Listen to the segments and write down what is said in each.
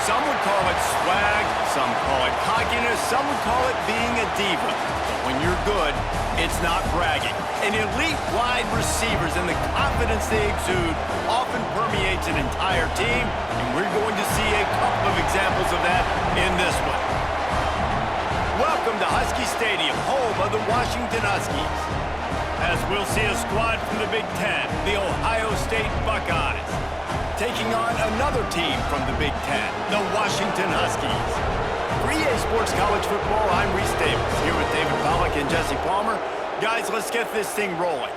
Some would call it swag, some call it cockiness, some would call it being a diva. But when you're good, it's not bragging. And elite wide receivers and the confidence they exude often permeates an entire team, and we're going to see a couple of examples of that in this one. Welcome to Husky Stadium, home of the Washington Huskies. As we'll see a squad from the Big Ten, the Ohio State Buckeyes, taking on another team from the Big Ten, the Washington Huskies. For EA Sports College Football, I'm Reese Davis, here with David Pollack and Jesse Palmer. Guys, let's get this thing rolling.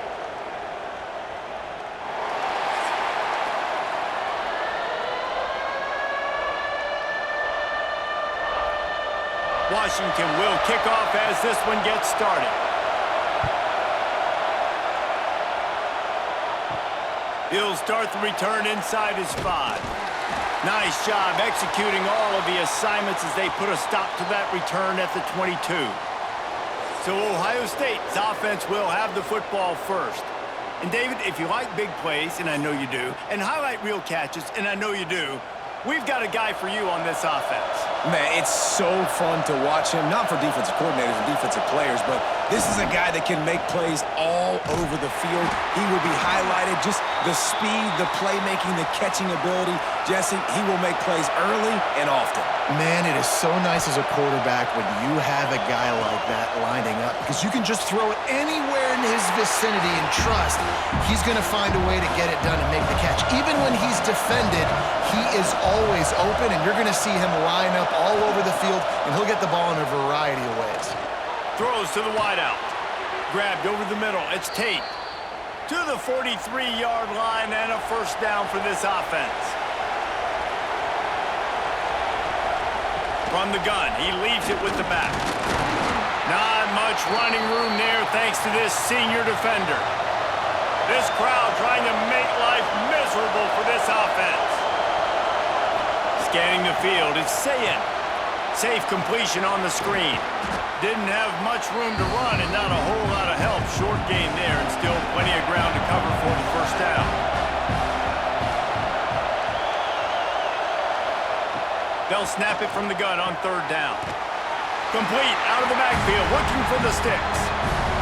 Washington will kick off as this one gets started. He'll start the return inside his 5. Nice job executing all of the assignments as they put a stop to that return at the 22. So Ohio State's offense will have the football first. And David, if you like big plays, and I know you do, and highlight real catches, and I know you do, we've got a guy for you on this offense. Man, it's so fun to watch him, not for defensive coordinators and defensive players, but this is a guy that can make plays all over the field. He will be highlighted, just the speed, the playmaking, the catching ability. Jesse, he will make plays early and often. Man, it is so nice as a quarterback when you have a guy like that lining up, because you can just throw it anywhere in his vicinity and trust he's going to find a way to get it done and make the catch. Even when he's defended, he is always open, and you're going to see him line up all over the field, and he'll get the ball in a variety of ways. Throws to the wideout. Grabbed over the middle. It's Tate. To the 43-yard line and a first down for this offense. From the gun, he leaves it with the back. Not much running room there thanks to this senior defender. This crowd trying to make life miserable for this offense. Scanning the field, it's Sayin. Safe completion on the screen. Didn't have much room to run and not a whole lot of help. Short gain there and still plenty of ground to cover for the first down. They'll snap it from the gun on third down. Complete out of the backfield, looking for the sticks.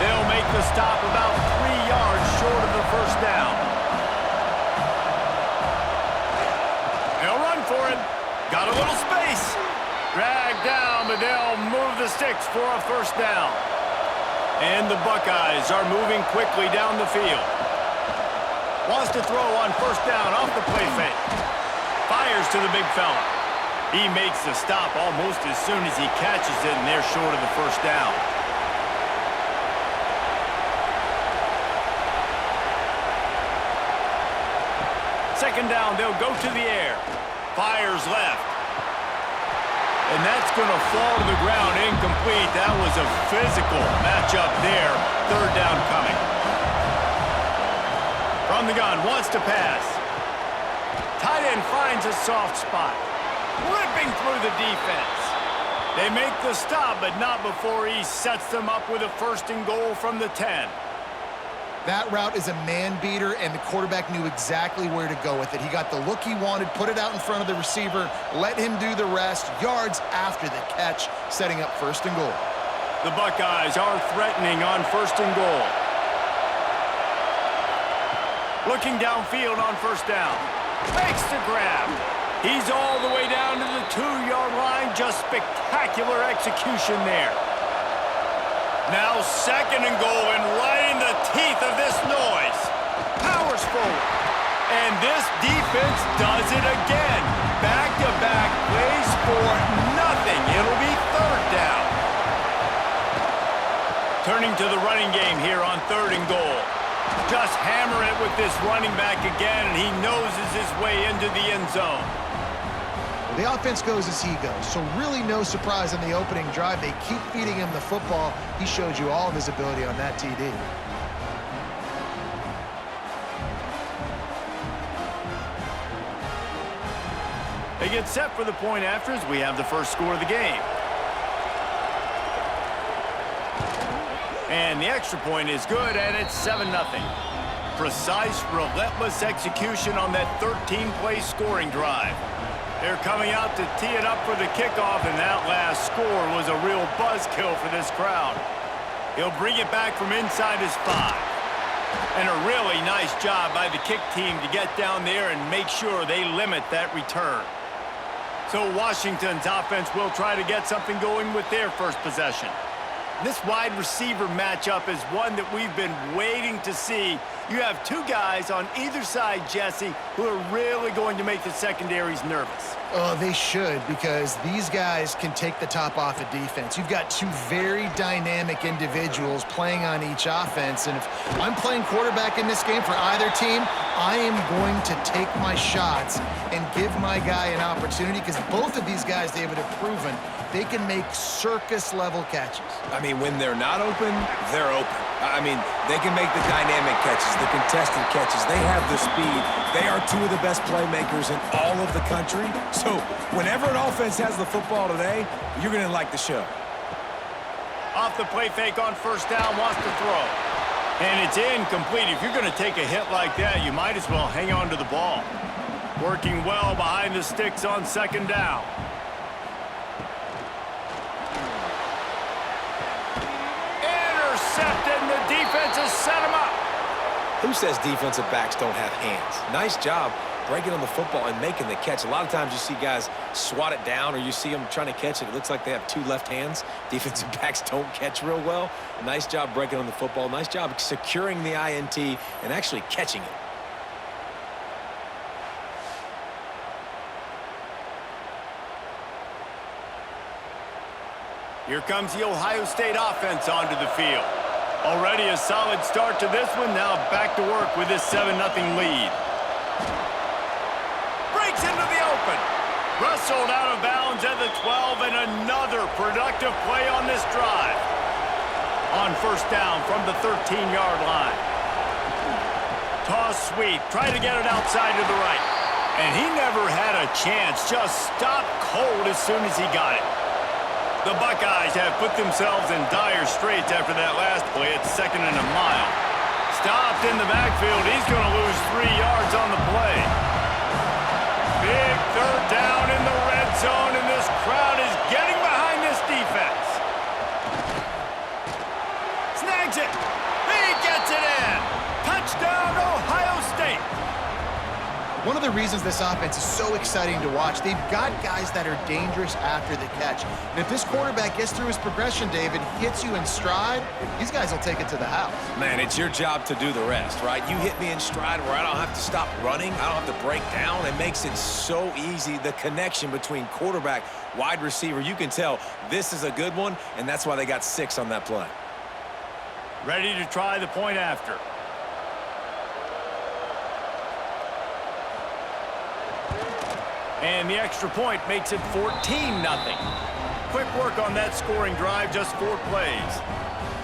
They'll make the stop about 3 yards short of the first down. They'll run for it. Got a little space. Dragged down, but they'll move the sticks for a first down. And the Buckeyes are moving quickly down the field. Wants to throw on first down off the play fake. Fires to the big fella. He makes the stop almost as soon as he catches it, and they're short of the first down. Second down, they'll go to the air. Fires left. And that's going to fall to the ground incomplete. That was a physical matchup there. Third down coming. From the gun, wants to pass. Tight end finds a soft spot. Ripping through the defense. They make the stop, but not before he sets them up with a first and goal from the 10. That route is a man-beater, and the quarterback knew exactly where to go with it. He got the look he wanted, put it out in front of the receiver, let him do the rest, yards after the catch, setting up first and goal. The Buckeyes are threatening on first and goal. Looking downfield on first down. Makes the grab. He's all the way down to the 2-yard line. Just spectacular execution there. Now second and goal, and right in the teeth of this noise. Powers forward. And this defense does it again. Back-to-back plays for nothing. It'll be third down. Turning to the running game here on third and goal. Just hammer it with this running back again, and he noses his way into the end zone. The offense goes as he goes, so really no surprise on the opening drive. They keep feeding him the football. He showed you all of his ability on that TD. They get set for the point after as we have the first score of the game. And the extra point is good, and it's 7-0. Precise, relentless execution on that 13-play scoring drive. They're coming out to tee it up for the kickoff, and that last score was a real buzzkill for this crowd. He'll bring it back from inside his 5. And a really nice job by the kick team to get down there and make sure they limit that return. So Washington's offense will try to get something going with their first possession. This wide receiver matchup is one that we've been waiting to see. You have two guys on either side, Jesse, who are really going to make the secondaries nervous. Oh, they should, because these guys can take the top off a defense. You've got two very dynamic individuals playing on each offense, and if I'm playing quarterback in this game for either team, I am going to take my shots and give my guy an opportunity, because both of these guys, David, have proven they can make circus-level catches. I mean, when they're not open, they're open. I mean, they can make the dynamic catches, the contested catches. They have the speed. They are two of the best playmakers in all of the country. So whenever an offense has the football today, you're going to like the show. Off the play fake on first down, wants to throw. And it's incomplete. If you're going to take a hit like that, you might as well hang on to the ball. Working well behind the sticks on second down. Intercepted, and the defense has set him up. Who says defensive backs don't have hands? Nice job breaking on the football and making the catch. A lot of times you see guys swat it down, or you see them trying to catch it. It looks like they have two left hands. Defensive backs don't catch real well. Nice job breaking on the football. Nice job securing the INT and actually catching it. Here comes the Ohio State offense onto the field. Already a solid start to this one. Now back to work with this 7-0 lead. Breaks into the open. Rustled out of bounds at the 12, and another productive play on this drive. On first down from the 13-yard line. Toss sweep. Try to get it outside to the right. And he never had a chance. Just stopped cold as soon as he got it. The Buckeyes have put themselves in dire straits after that last play at 2nd and a mile. Stopped in the backfield. He's going to lose 3 yards on the play. Big third down in the red zone, and this crowd is getting behind this defense. Snags it. He gets it in. Touchdown, Ohio State. One of the reasons this offense is so exciting to watch, they've got guys that are dangerous after the catch. And if this quarterback gets through his progression, David, hits you in stride, these guys will take it to the house. Man, it's your job to do the rest, right? You hit me in stride where I don't have to stop running. I don't have to break down. It makes it so easy. The connection between quarterback, wide receiver, you can tell this is a good one, and that's why they got 6 on that play. Ready to try the point after. And the extra point makes it 14-0. Quick work on that scoring drive, just 4 plays.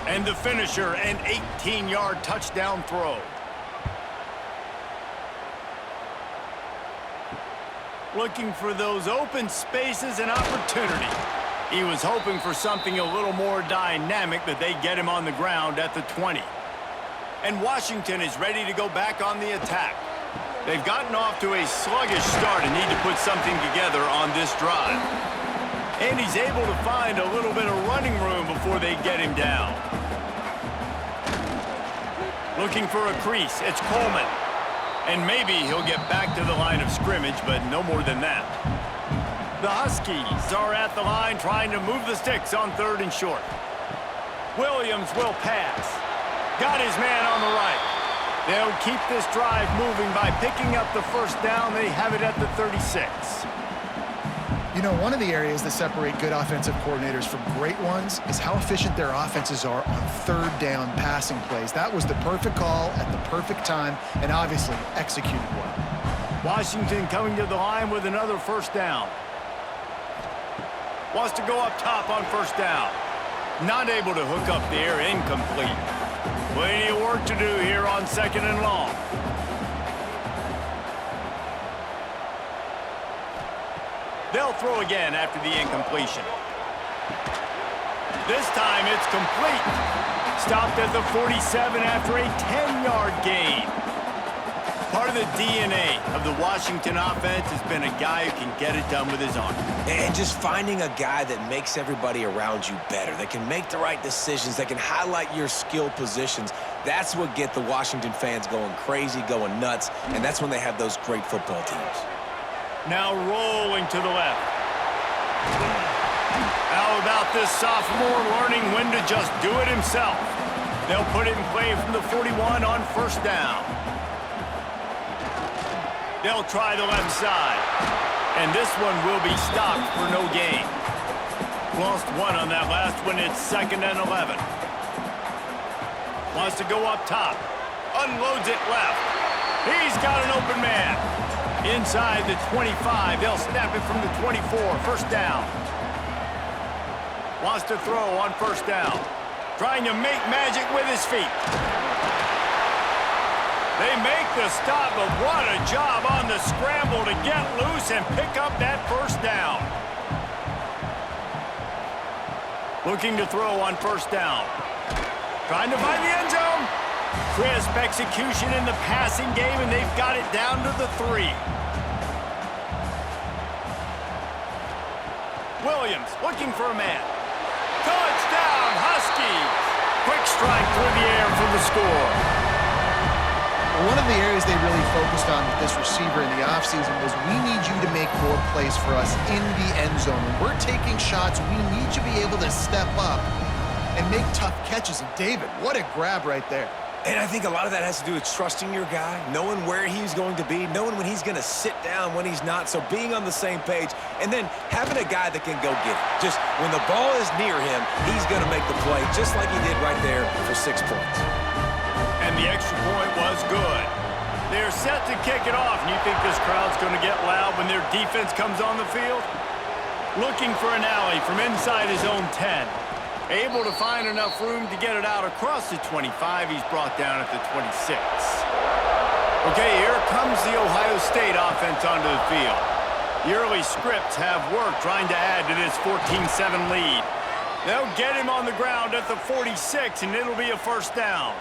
And the finisher, an 18-yard touchdown throw. Looking for those open spaces and opportunity. He was hoping for something a little more dynamic, but they get him on the ground at the 20. And Washington is ready to go back on the attack. They've gotten off to a sluggish start and need to put something together on this drive. And he's able to find a little bit of running room before they get him down. Looking for a crease, it's Coleman. And maybe he'll get back to the line of scrimmage, but no more than that. The Huskies are at the line trying to move the sticks on 3rd and short. Williams will pass. Got his man on the right. They'll keep this drive moving by picking up the first down. They have it at the 36. You know, one of the areas that separate good offensive coordinators from great ones is how efficient their offenses are on 3rd down passing plays. That was the perfect call at the perfect time and obviously executed well. Washington coming to the line with another first down. Wants to go up top on first down. Not able to hook up there, incomplete. Plenty of work to do here on 2nd and long. They'll throw again after the incompletion. This time it's complete. Stopped at the 47 after a 10-yard gain. Part of the DNA of the Washington offense has been a guy who can get it done with his arm. And just finding a guy that makes everybody around you better, that can make the right decisions, that can highlight your skill positions. That's what get the Washington fans going crazy, going nuts, and that's when they have those great football teams. Now rolling to the left. How about this sophomore learning when to just do it himself? They'll put it in play from the 41 on first down. They'll try the left side. And this one will be stopped for no gain. Lost one on that last one. It's 2nd and 11. Wants to go up top. Unloads it left. He's got an open man. Inside the 25. They'll snap it from the 24. First down. Wants to throw on first down. Trying to make magic with his feet. They make the stop, but what a job on the scramble to get loose and pick up that first down. Looking to throw on first down. Trying to find the end zone. Crisp execution in the passing game, and they've got it down to the 3. Williams looking for a man. Touchdown, Huskies! Quick strike through the air for the score. One of the areas they really focused on with this receiver in the offseason was we need you to make more plays for us in the end zone. When we're taking shots, we need you to be able to step up and make tough catches. And David, what a grab right there. And I think a lot of that has to do with trusting your guy, knowing where he's going to be, knowing when he's going to sit down, when he's not, so being on the same page, and then having a guy that can go get it. Just when the ball is near him, he's going to make the play, just like he did right there for 6 points. And the extra point was good. They're set to kick it off, and you think this crowd's going to get loud when their defense comes on the field? Looking for an alley from inside his own 10. Able to find enough room to get it out across the 25. He's brought down at the 26. Okay, here comes the Ohio State offense onto the field. The early scripts have worked trying to add to this 14-7 lead. They'll get him on the ground at the 46, and it'll be a first down.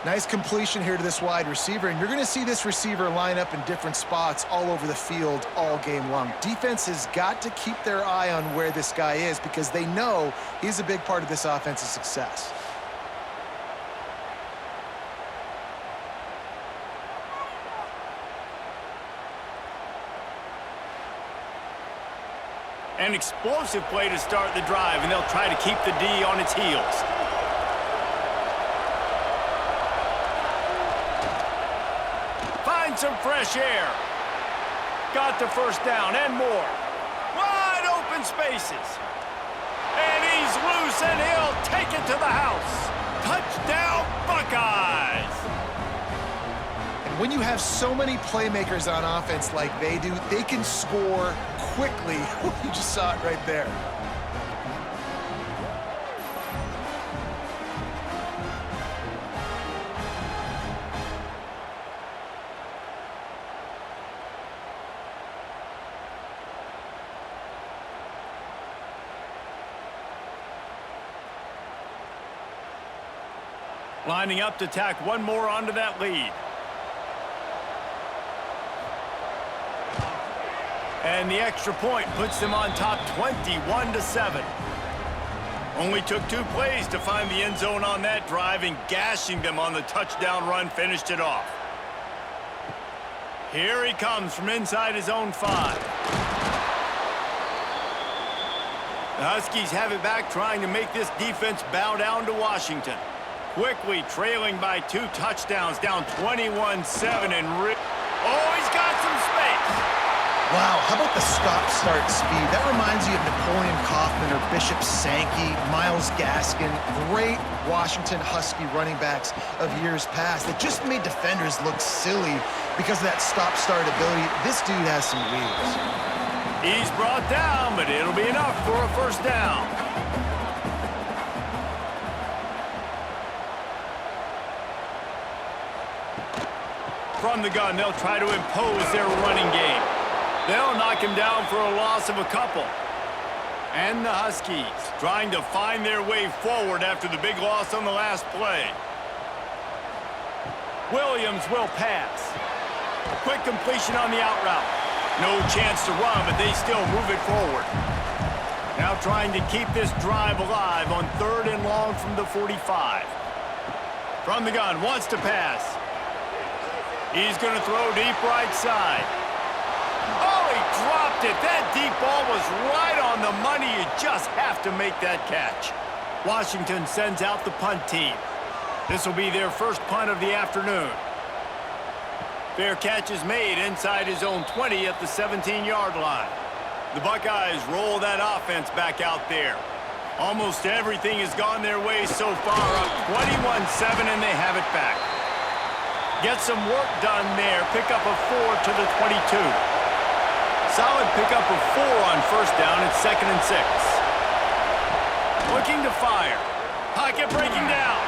Nice completion here to this wide receiver, and you're going to see this receiver line up in different spots all over the field all game long. Defense has got to keep their eye on where this guy is because they know he's a big part of this offense's success. An explosive play to start the drive, and they'll try to keep the D on its heels. Some fresh air. Got the first down and more. Wide open spaces. And he's loose, and he'll take it to the house. Touchdown, Buckeyes! And when you have so many playmakers on offense like they do, they can score quickly. You just saw it right there. Lining up to tack one more onto that lead. And the extra point puts them on top 21-7. Only took 2 plays to find the end zone on that drive, and gashing them on the touchdown run finished it off. Here he comes from inside his own 5. The Huskies have it back, trying to make this defense bow down to Washington. Quickly trailing by 2 touchdowns, down 21-7, and he's got some space. Wow, how about the stop-start speed? That reminds you of Napoleon Kaufman or Bishop Sankey, Myles Gaskin, great Washington Husky running backs of years past that just made defenders look silly because of that stop-start ability. This dude has some wheels. He's brought down, but it'll be enough for a first down. From the gun, they'll try to impose their running game. They'll knock him down for a loss of a couple. And the Huskies trying to find their way forward after the big loss on the last play. Williams will pass. A quick completion on the out route. No chance to run, but they still move it forward. Now trying to keep this drive alive on 3rd and long from the 45. From the gun, wants to pass. He's going to throw deep right side. Oh, he dropped it. That deep ball was right on the money. You just have to make that catch. Washington sends out the punt team. This will be their first punt of the afternoon. Fair catch is made inside his own 20 at the 17-yard line. The Buckeyes roll that offense back out there. Almost everything has gone their way so far, up 21-7, and they have it back. Get some work done there. Pick up a 4 to the 22. Solid pickup of 4 on first down. It's 2nd and 6. Looking to fire. Pocket breaking down.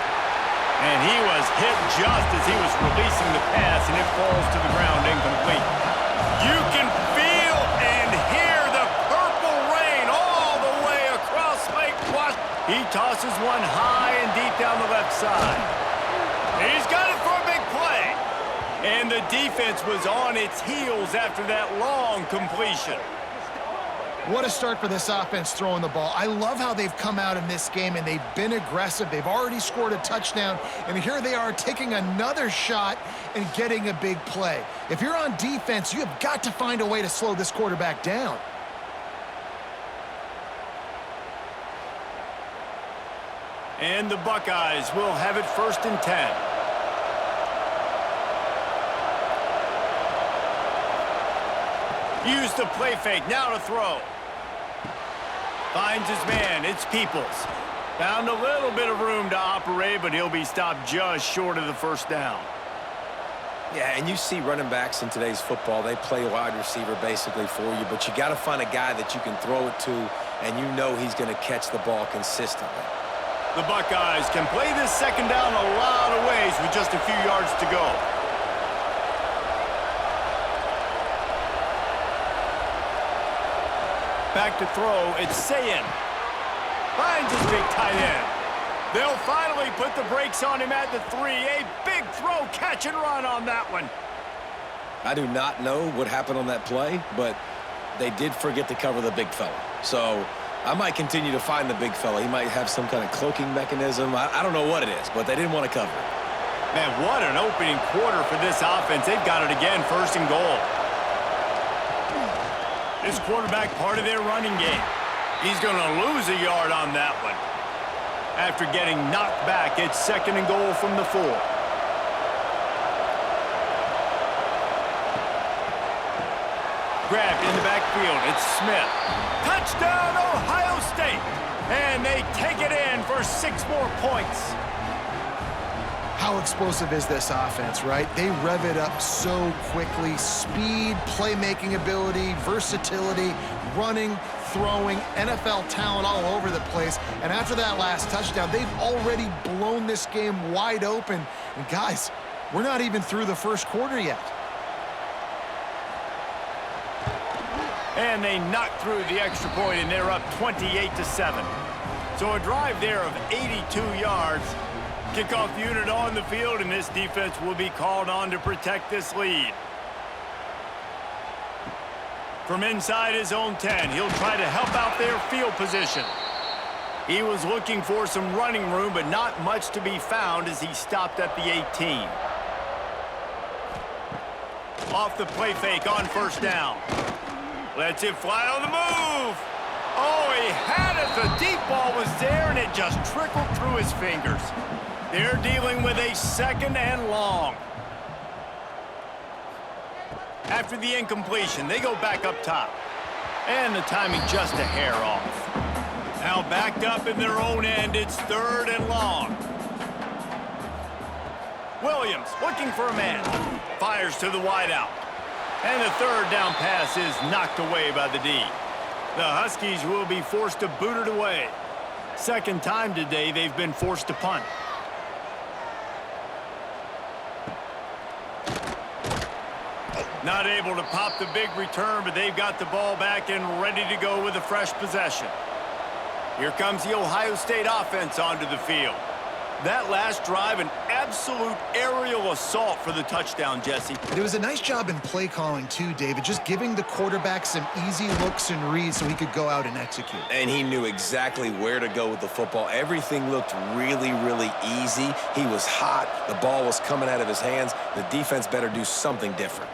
And he was hit just as he was releasing the pass, and it falls to the ground incomplete. You can feel and hear the purple rain all the way across Lake Washington. He tosses one high and deep down the left side. He's got it for a big play. And the defense was on its heels after that long completion. What a start for this offense throwing the ball. I love how they've come out in this game, and they've been aggressive. They've already scored a touchdown, and here they are taking another shot and getting a big play. If you're on defense, you have got to find a way to slow this quarterback down. And the Buckeyes will have it 1st and 10. Use the play fake, now to throw. Finds his man, it's Peoples. Found a little bit of room to operate, but he'll be stopped just short of the first down. Yeah, and you see running backs in today's football, they play wide receiver basically for you, but you got to find a guy that you can throw it to, and you know he's going to catch the ball consistently. The Buckeyes can play this 2nd down a lot of ways with just a few yards to go. Back to throw, it's Sayin. Finds his big tight end. They'll finally put the brakes on him at the 3. A big throw, catch and run on that one. I do not know what happened on that play, but they did forget to cover the big fella. So I might continue to find the big fella. He might have some kind of cloaking mechanism. I don't know what it is, but they didn't want to cover it. Man, what an opening quarter for this offense. They've got it again, 1st and goal. This quarterback part of their running game. He's going to lose a yard on that one. After getting knocked back, it's 2nd and goal from the 4. Grabbed in the backfield, it's Smith. Touchdown, Ohio State! And they take it in for 6 more points. How explosive is this offense, right? They rev it up so quickly. Speed, playmaking ability, versatility, running, throwing, NFL talent all over the place. And after that last touchdown, they've already blown this game wide open. And guys, we're not even through the first quarter yet. And they knock through the extra point, and they're up 28-7. So a drive there of 82 yards. Kickoff unit on the field, and this defense will be called on to protect this lead. From inside his own 10, he'll try to help out their field position. He was looking for some running room, but not much to be found as he stopped at the 18. Off the play fake on 1st down. Lets it fly on the move. Oh, he had it. The deep ball was there, and it just trickled through his fingers. They're dealing with a 2nd and long. After the incompletion, they go back up top. And the timing just a hair off. Now backed up in their own end, it's 3rd and long. Williams looking for a man. Fires to the wideout. And the 3rd down pass is knocked away by the D. The Huskies will be forced to boot it away. 2nd time today they've been forced to punt. Not able to pop the big return, but they've got the ball back and ready to go with a fresh possession. Here comes the Ohio State offense onto the field. That last drive, an absolute aerial assault for the touchdown, Jesse. It was a nice job in play calling too, David, just giving the quarterback some easy looks and reads so he could go out and execute. And he knew exactly where to go with the football. Everything looked really, really easy. He was hot. The ball was coming out of his hands. The defense better do something different.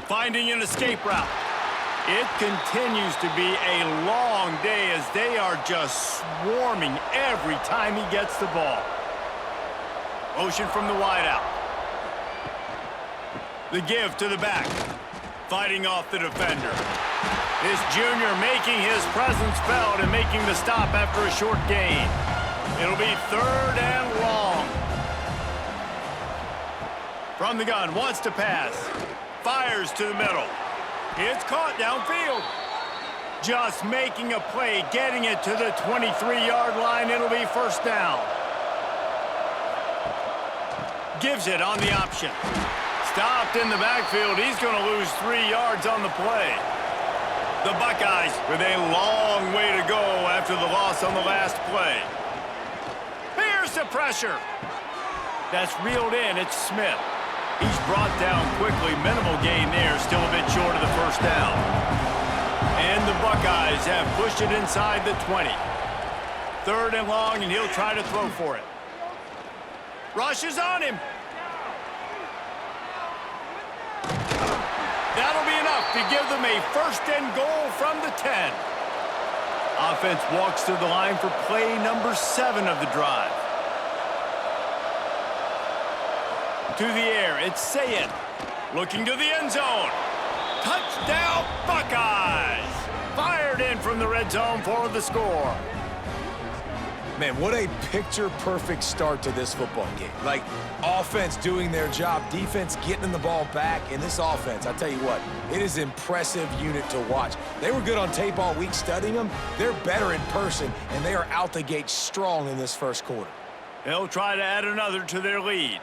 Finding an escape route. It continues to be a long day as they are just swarming every time he gets the ball. Motion from the wideout. The give to the back. Fighting off the defender. This junior making his presence felt and making the stop after a short gain. It'll be 3rd and long. From the gun, wants to pass. Fires to the middle. It's caught downfield. Just making a play, getting it to the 23-yard line. It'll be 1st down. Gives it on the option. Stopped in the backfield. He's going to lose 3 yards on the play. The Buckeyes with a long way to go after the loss on the last play. Here's the pressure. That's reeled in. It's Smith. He's brought down quickly. Minimal gain there. Still a bit short of the 1st down. And the Buckeyes have pushed it inside the 20. 3rd and long, and he'll try to throw for it. Rushes on him. That'll be enough to give them a 1st and goal from the 10. Offense walks to the line for play number 7 of the drive. To the air, it's Sayed. Looking to the end zone. Touchdown, Buckeyes! Fired in from the red zone for the score. Man, what a picture-perfect start to this football game. Like, offense doing their job, defense getting the ball back, and this offense, I tell you what, it is an impressive unit to watch. They were good on tape all week studying them. They're better in person, and they are out the gate strong in this 1st quarter. They'll try to add another to their lead.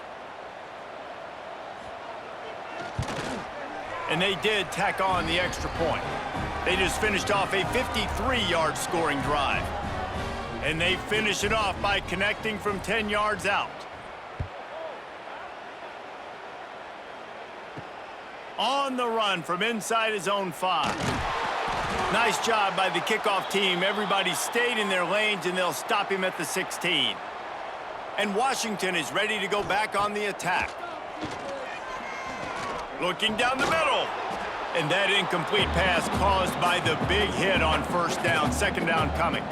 And they did tack on the extra point. They just finished off a 53-yard scoring drive. And they finish it off by connecting from 10 yards out. On the run from inside his own 5. Nice job by the kickoff team. Everybody stayed in their lanes, and they'll stop him at the 16. And Washington is ready to go back on the attack. Looking down the middle. And that incomplete pass caused by the big hit on 1st down. 2nd down coming.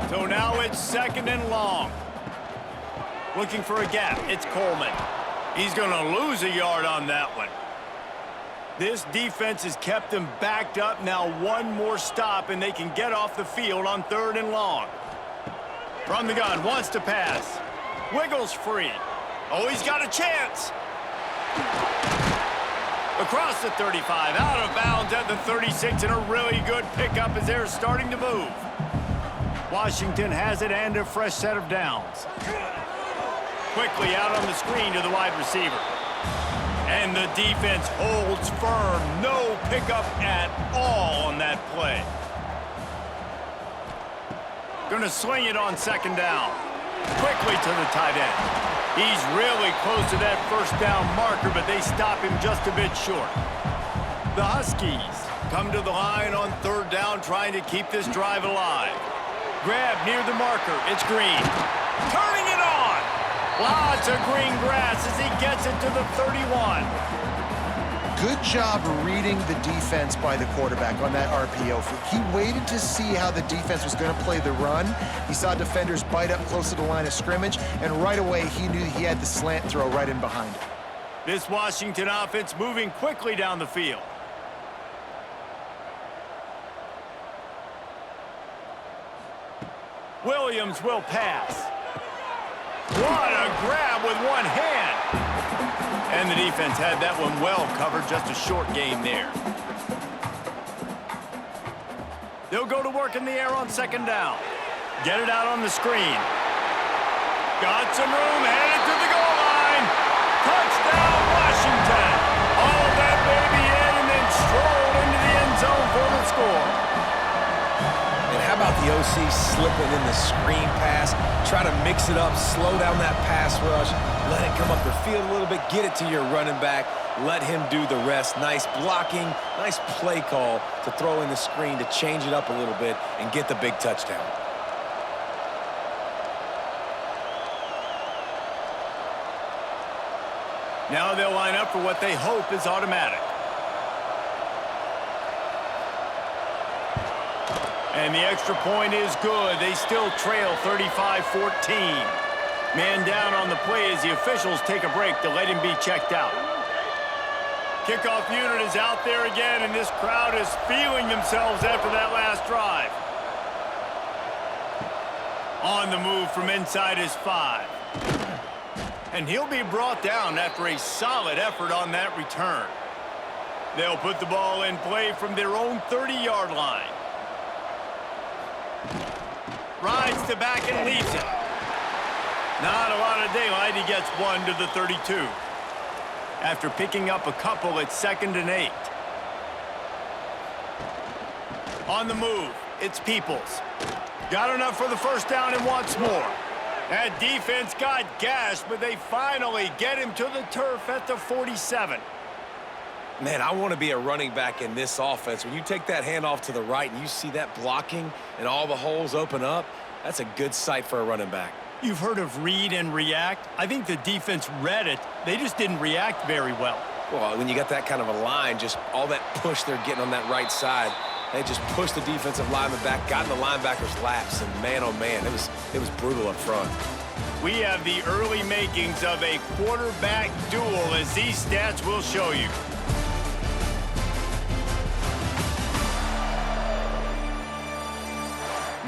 So now it's 2nd and long. Looking for a gap. It's Coleman. He's going to lose a yard on that one. This defense has kept them backed up. Now 1 more stop, and they can get off the field on 3rd and long. From the gun, wants to pass. Wiggles free. Oh, he's got a chance. Across the 35, out of bounds at the 36, and a really good pickup as they're starting to move. Washington has it and a fresh set of downs. Quickly out on the screen to the wide receiver. And the defense holds firm. No pickup at all on that play. Gonna swing it on 2nd down. Quickly to the tight end. He's really close to that 1st down marker, but they stop him just a bit short. The Huskies come to the line on 3rd down, trying to keep this drive alive. Grab near the marker. It's Green. Turning it on. Lots of green grass as he gets it to the 31. Good job reading the defense by the quarterback on that RPO. He waited to see how the defense was going to play the run. He saw defenders bite up close to the line of scrimmage, and right away he knew he had the slant throw right in behind it. This Washington offense moving quickly down the field. Williams will pass. What a grab with one hand. And the defense had that one well covered, just a short gain there. They'll go to work in the air on 2nd down. Get it out on the screen. Got some room, headed to the goal line. Touchdown, Washington. All that baby in and then strolled into the end zone for the score. And how about the the OC slipping in the screen pass. Try to mix it up, slow down that pass rush, let it come up the field a little bit, get it to your running back, let him do the rest. Nice blocking, nice play call to throw in the screen to change it up a little bit and get the big touchdown. Now they'll line up for what they hope is automatic. And the extra point is good. They still trail 35-14. Man down on the play as the officials take a break to let him be checked out. Kickoff unit is out there again, and this crowd is feeling themselves after that last drive. On the move from inside his 5. And he'll be brought down after a solid effort on that return. They'll put the ball in play from their own 30-yard line. Rides to back and leaves it. Not a lot of daylight. He gets 1 to the 32. After picking up a couple, it's 2nd and 8. On the move, it's Peoples. Got enough for the first down and wants more. That defense got gashed, but they finally get him to the turf at the 47. Man, I want to be a running back in this offense. When you take that handoff to the right and you see that blocking and all the holes open up, that's a good sight for a running back. You've heard of read and react. I think the defense read it. They just didn't react very well. Well, when you got that kind of a line, just all that push they're getting on that right side, they just pushed the defensive lineman back, got in the linebacker's laps, and man, oh man, it was brutal up front. We have the early makings of a quarterback duel, as these stats will show you.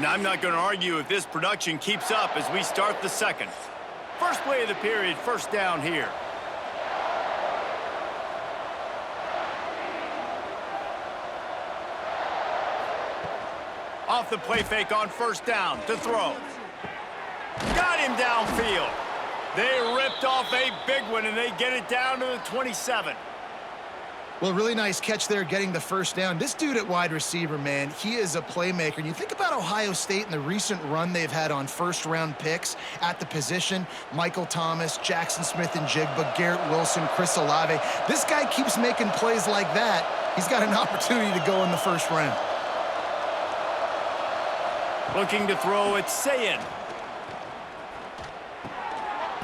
Now, I'm not going to argue if this production keeps up as we start the second. First play of the period, first down here. Off the play fake on first down to throw. Got him downfield. They ripped off a big one, and they get it down to the 27. Well, really nice catch there getting the first down. This dude at wide receiver, man, he is a playmaker. And you think about Ohio State and the recent run they've had on first-round picks at the position. Michael Thomas, Jackson Smith and Jigba, Garrett Wilson, Chris Olave. This guy keeps making plays like that. He's got an opportunity to go in the first round. Looking to throw, it's Sayin.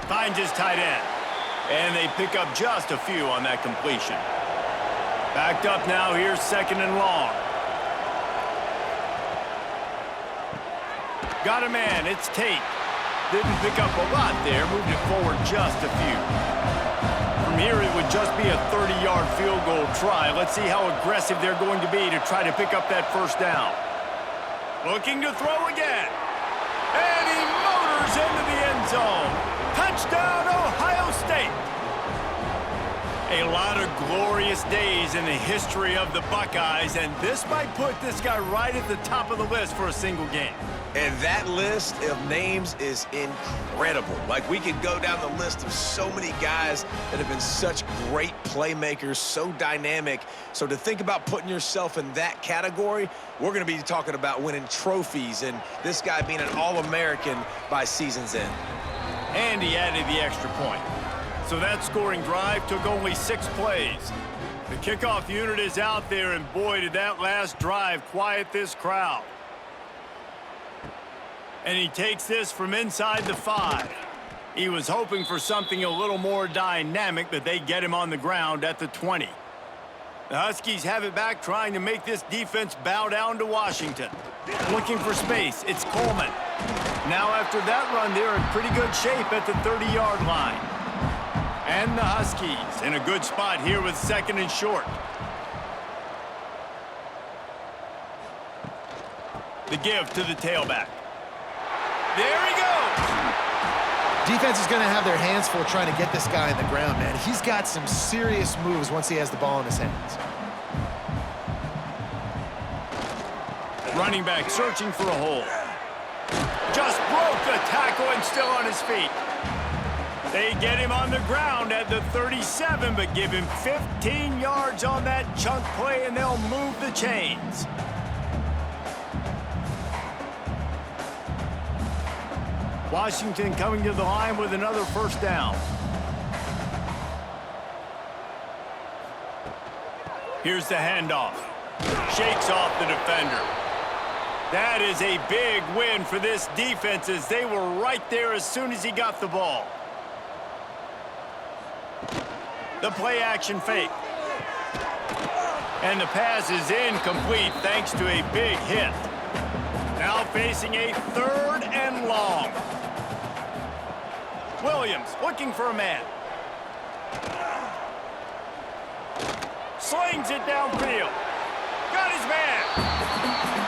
Finds his tight end. And they pick up just a few on that completion. Backed up now, here's 2nd and long. Got a man, it's Tate. Didn't pick up a lot there, moved it forward just a few. From here, it would just be a 30-yard field goal try. Let's see how aggressive they're going to be to try to pick up that first down. Looking to throw again. And he motors into the end zone. Touchdown, Ohio State. A lot of glorious days in the history of the Buckeyes, and this might put this guy right at the top of the list for a single game. And that list of names is incredible. Like, we could go down the list of so many guys that have been such great playmakers, so dynamic. So to think about putting yourself in that category, we're going to be talking about winning trophies and this guy being an All-American by season's end. And he added the extra point. So that scoring drive took only 6 plays. The kickoff unit is out there, and boy, did that last drive quiet this crowd. And he takes this from inside the 5. He was hoping for something a little more dynamic, but they get him on the ground at the 20. The Huskies have it back, trying to make this defense bow down to Washington. Looking for space, it's Coleman. Now after that run, they're in pretty good shape at the 30-yard line. And the Huskies in a good spot here with 2nd and short. The give to the tailback. There he goes. Defense is going to have their hands full trying to get this guy on the ground, man. He's got some serious moves once he has the ball in his hands. Running back searching for a hole. Just broke the tackle and still on his feet. They get him on the ground at the 37, but give him 15 yards on that chunk play, and they'll move the chains. Washington coming to the line with another first down. Here's the handoff. Shakes off the defender. That is a big win for this defense as they were right there as soon as he got the ball. The play action fake. And the pass is incomplete thanks to a big hit. Now facing a 3rd and long. Williams looking for a man. Slings it downfield. Got his man.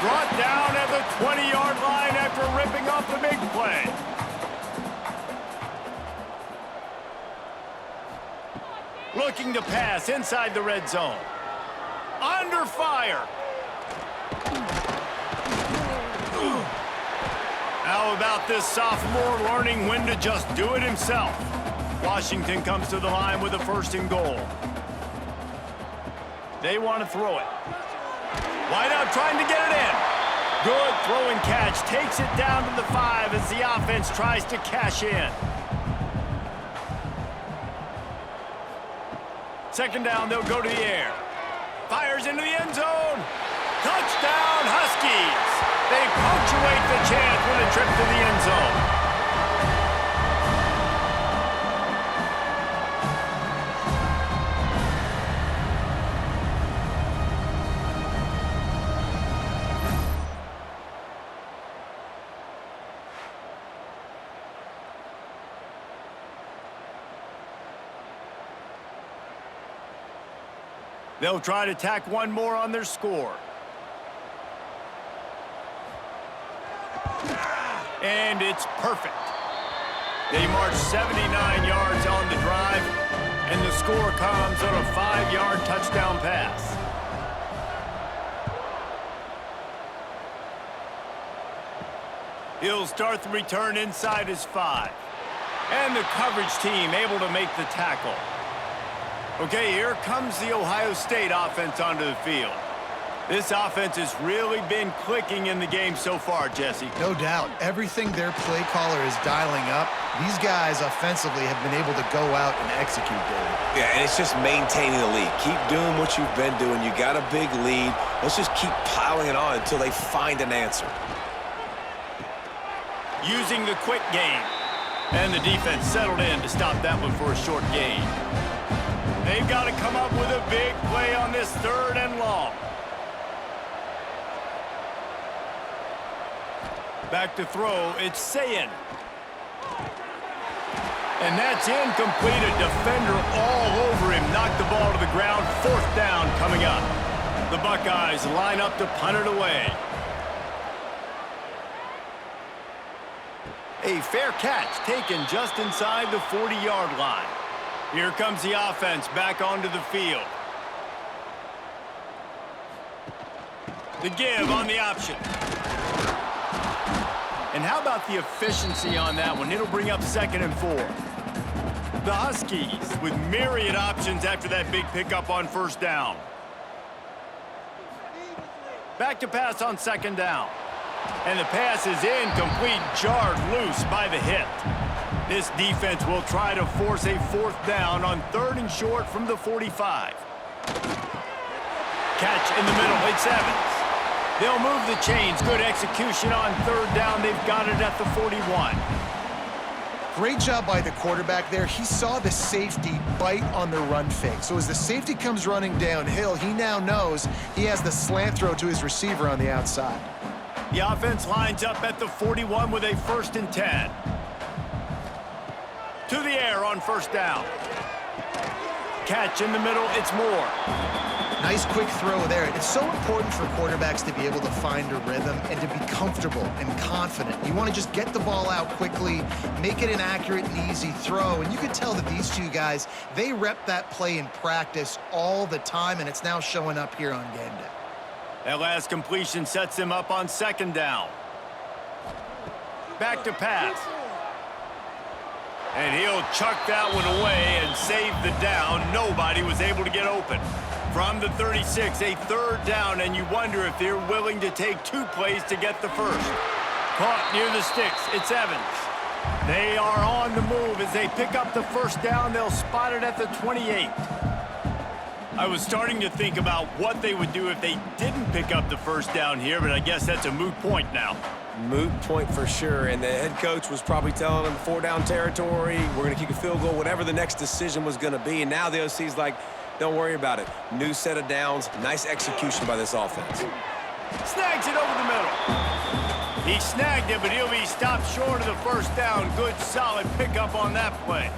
Brought down at the 20-yard line after ripping off the big play. Looking to pass inside the red zone. Under fire. How about this sophomore learning when to just do it himself? Washington comes to the line with a 1st and goal. They want to throw it. Wide out trying to get it in. Good throwing catch. Takes it down to the 5 as the offense tries to cash in. 2nd down, they'll go to the air. Fires into the end zone. Touchdown, Huskies. They punctuate the chance with a trip to the end zone. They'll try to tack one more on their score. And it's perfect. They march 79 yards on the drive, and the score comes on a 5-yard touchdown pass. He'll start the return inside his 5. And the coverage team able to make the tackle. Okay, here comes the Ohio State offense onto the field. This offense has really been clicking in the game so far, Jesse. No doubt. Everything their play caller is dialing up, these guys offensively have been able to go out and execute, David. Yeah, and it's just maintaining the lead. Keep doing what you've been doing. You got a big lead. Let's just keep piling it on until they find an answer. Using the quick game. And the defense settled in to stop that one for a short gain. They've got to come up with a big play on this 3rd and long. Back to throw, it's Sayin. And that's incomplete. A defender all over him. Knocked the ball to the ground. 4th down coming up. The Buckeyes line up to punt it away. A fair catch taken just inside the 40-yard line. Here comes the offense back onto the field. The give on the option. And how about the efficiency on that one? It'll bring up 2nd and 4. The Huskies with myriad options after that big pickup on 1st down. Back to pass on 2nd down. And the pass is incomplete, jarred loose by the hit. This defense will try to force a 4th down on 3rd and short from the 45. Catch in the middle, it's Evans. They'll move the chains. Good execution on 3rd down. They've got it at the 41. Great job by the quarterback there. He saw the safety bite on the run fake. So as the safety comes running downhill, he now knows he has the slant throw to his receiver on the outside. The offense lines up at the 41 with a 1st and 10. To the air on 1st down. Catch in the middle, it's Moore. Nice quick throw there. It's so important for quarterbacks to be able to find a rhythm and to be comfortable and confident. You want to just get the ball out quickly, make it an accurate and easy throw. And you can tell that these two guys, they rep that play in practice all the time, and it's now showing up here on game day. That last completion sets him up on 2nd down. Back to pass. And he'll chuck that one away and save the down. Nobody was able to get open. From the 36, a 3rd down, and you wonder if they're willing to take 2 plays to get the 1st. Caught near the sticks, it's Evans. They are on the move. As they pick up the first down, they'll spot it at the 28. I was starting to think about what they would do if they didn't pick up the first down here, but I guess that's a moot point now. Moot point for sure, and the head coach was probably telling them 4-down territory, we're going to kick a field goal, whatever the next decision was going to be, and now the OC's like, don't worry about it. New set of downs, nice execution by this offense. Snags it over the middle. He snagged it, but he'll be stopped short of the first down. Good, solid pickup on that play.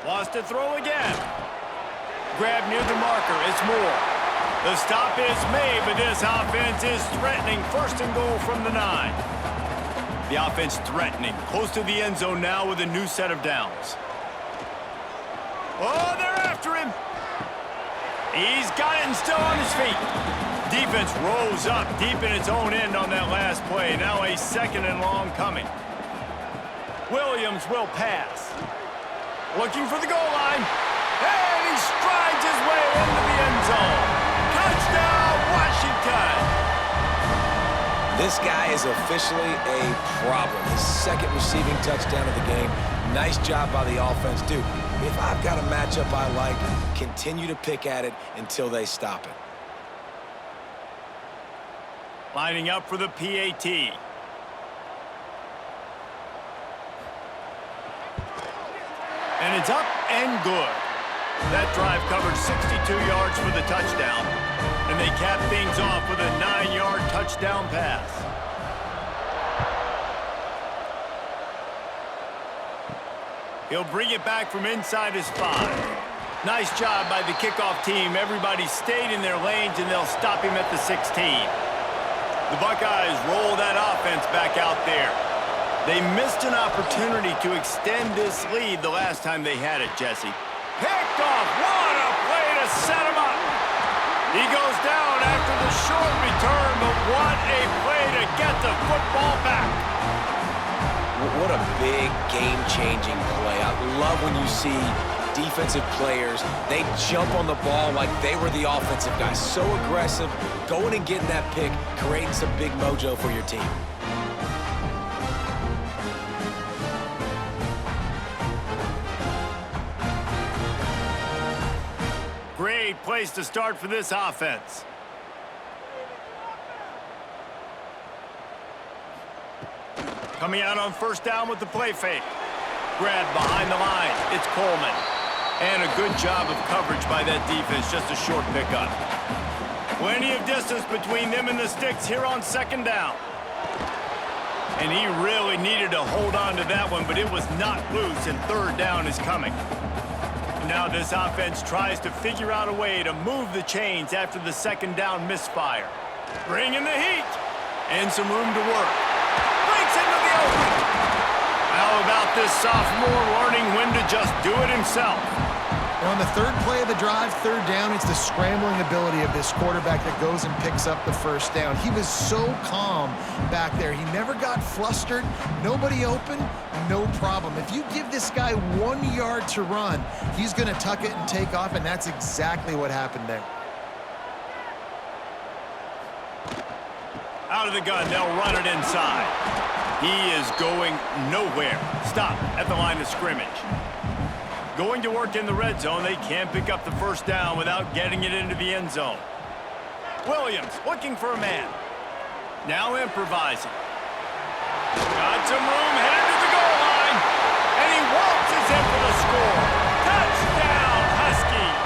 Lost to throw again. Grab near the marker. It's Moore. The stop is made, but this offense is threatening. First and goal from the 9. The offense threatening. Close to the end zone now with a new set of downs. Oh, they're after him. He's got it and still on his feet. Defense rose up deep in its own end on that last play. Now a 2nd and long coming. Williams will pass. Looking for the goal line. And he strides his way into the end zone. Touchdown, Washington! This guy is officially a problem. His 2nd receiving touchdown of the game. Nice job by the offense. Dude, if I've got a matchup I like, continue to pick at it until they stop it. Lining up for the PAT. And it's up and good. That drive covered 62 yards for the touchdown. And they cap things off with a 9-yard touchdown pass. He'll bring it back from inside his 5. Nice job by the kickoff team. Everybody stayed in their lanes, and they'll stop him at the 16. The Buckeyes roll that offense back out there. They missed an opportunity to extend this lead the last time they had it, Jesse. Picked off. What a play to set him up. He goes down after the short return, but what a play to get the football back. What a big game-changing play. I love when you see defensive players, they jump on the ball like they were the offensive guys. So aggressive, going and getting that pick, creating some big mojo for your team. Great place to start for this offense. Coming out on first down with the play fake. Grab behind the line. It's Coleman. And a good job of coverage by that defense. Just a short pickup. Plenty of distance between them and the sticks here on 2nd down. And he really needed to hold on to that one, but it was not loose, and 3rd down is coming. Now this offense tries to figure out a way to move the chains after the 2nd down misfire. Bring in the heat. And some room to work. Breaks into the open. How about this sophomore learning when to just do it himself? And on the 3rd play of the drive, 3rd down, it's the scrambling ability of this quarterback that goes and picks up the first down. He was so calm back there. He never got flustered. Nobody open, no problem. If you give this guy 1 yard to run, he's going to tuck it and take off, and that's exactly what happened there. Out of the gun, they'll run it inside. He is going nowhere. Stop at the line of scrimmage. Going to work in the red zone, they can't pick up the first down without getting it into the end zone. Williams looking for a man. Now improvising. Got some room, headed to the goal line. And he waltzes in for the score. Touchdown, Huskies.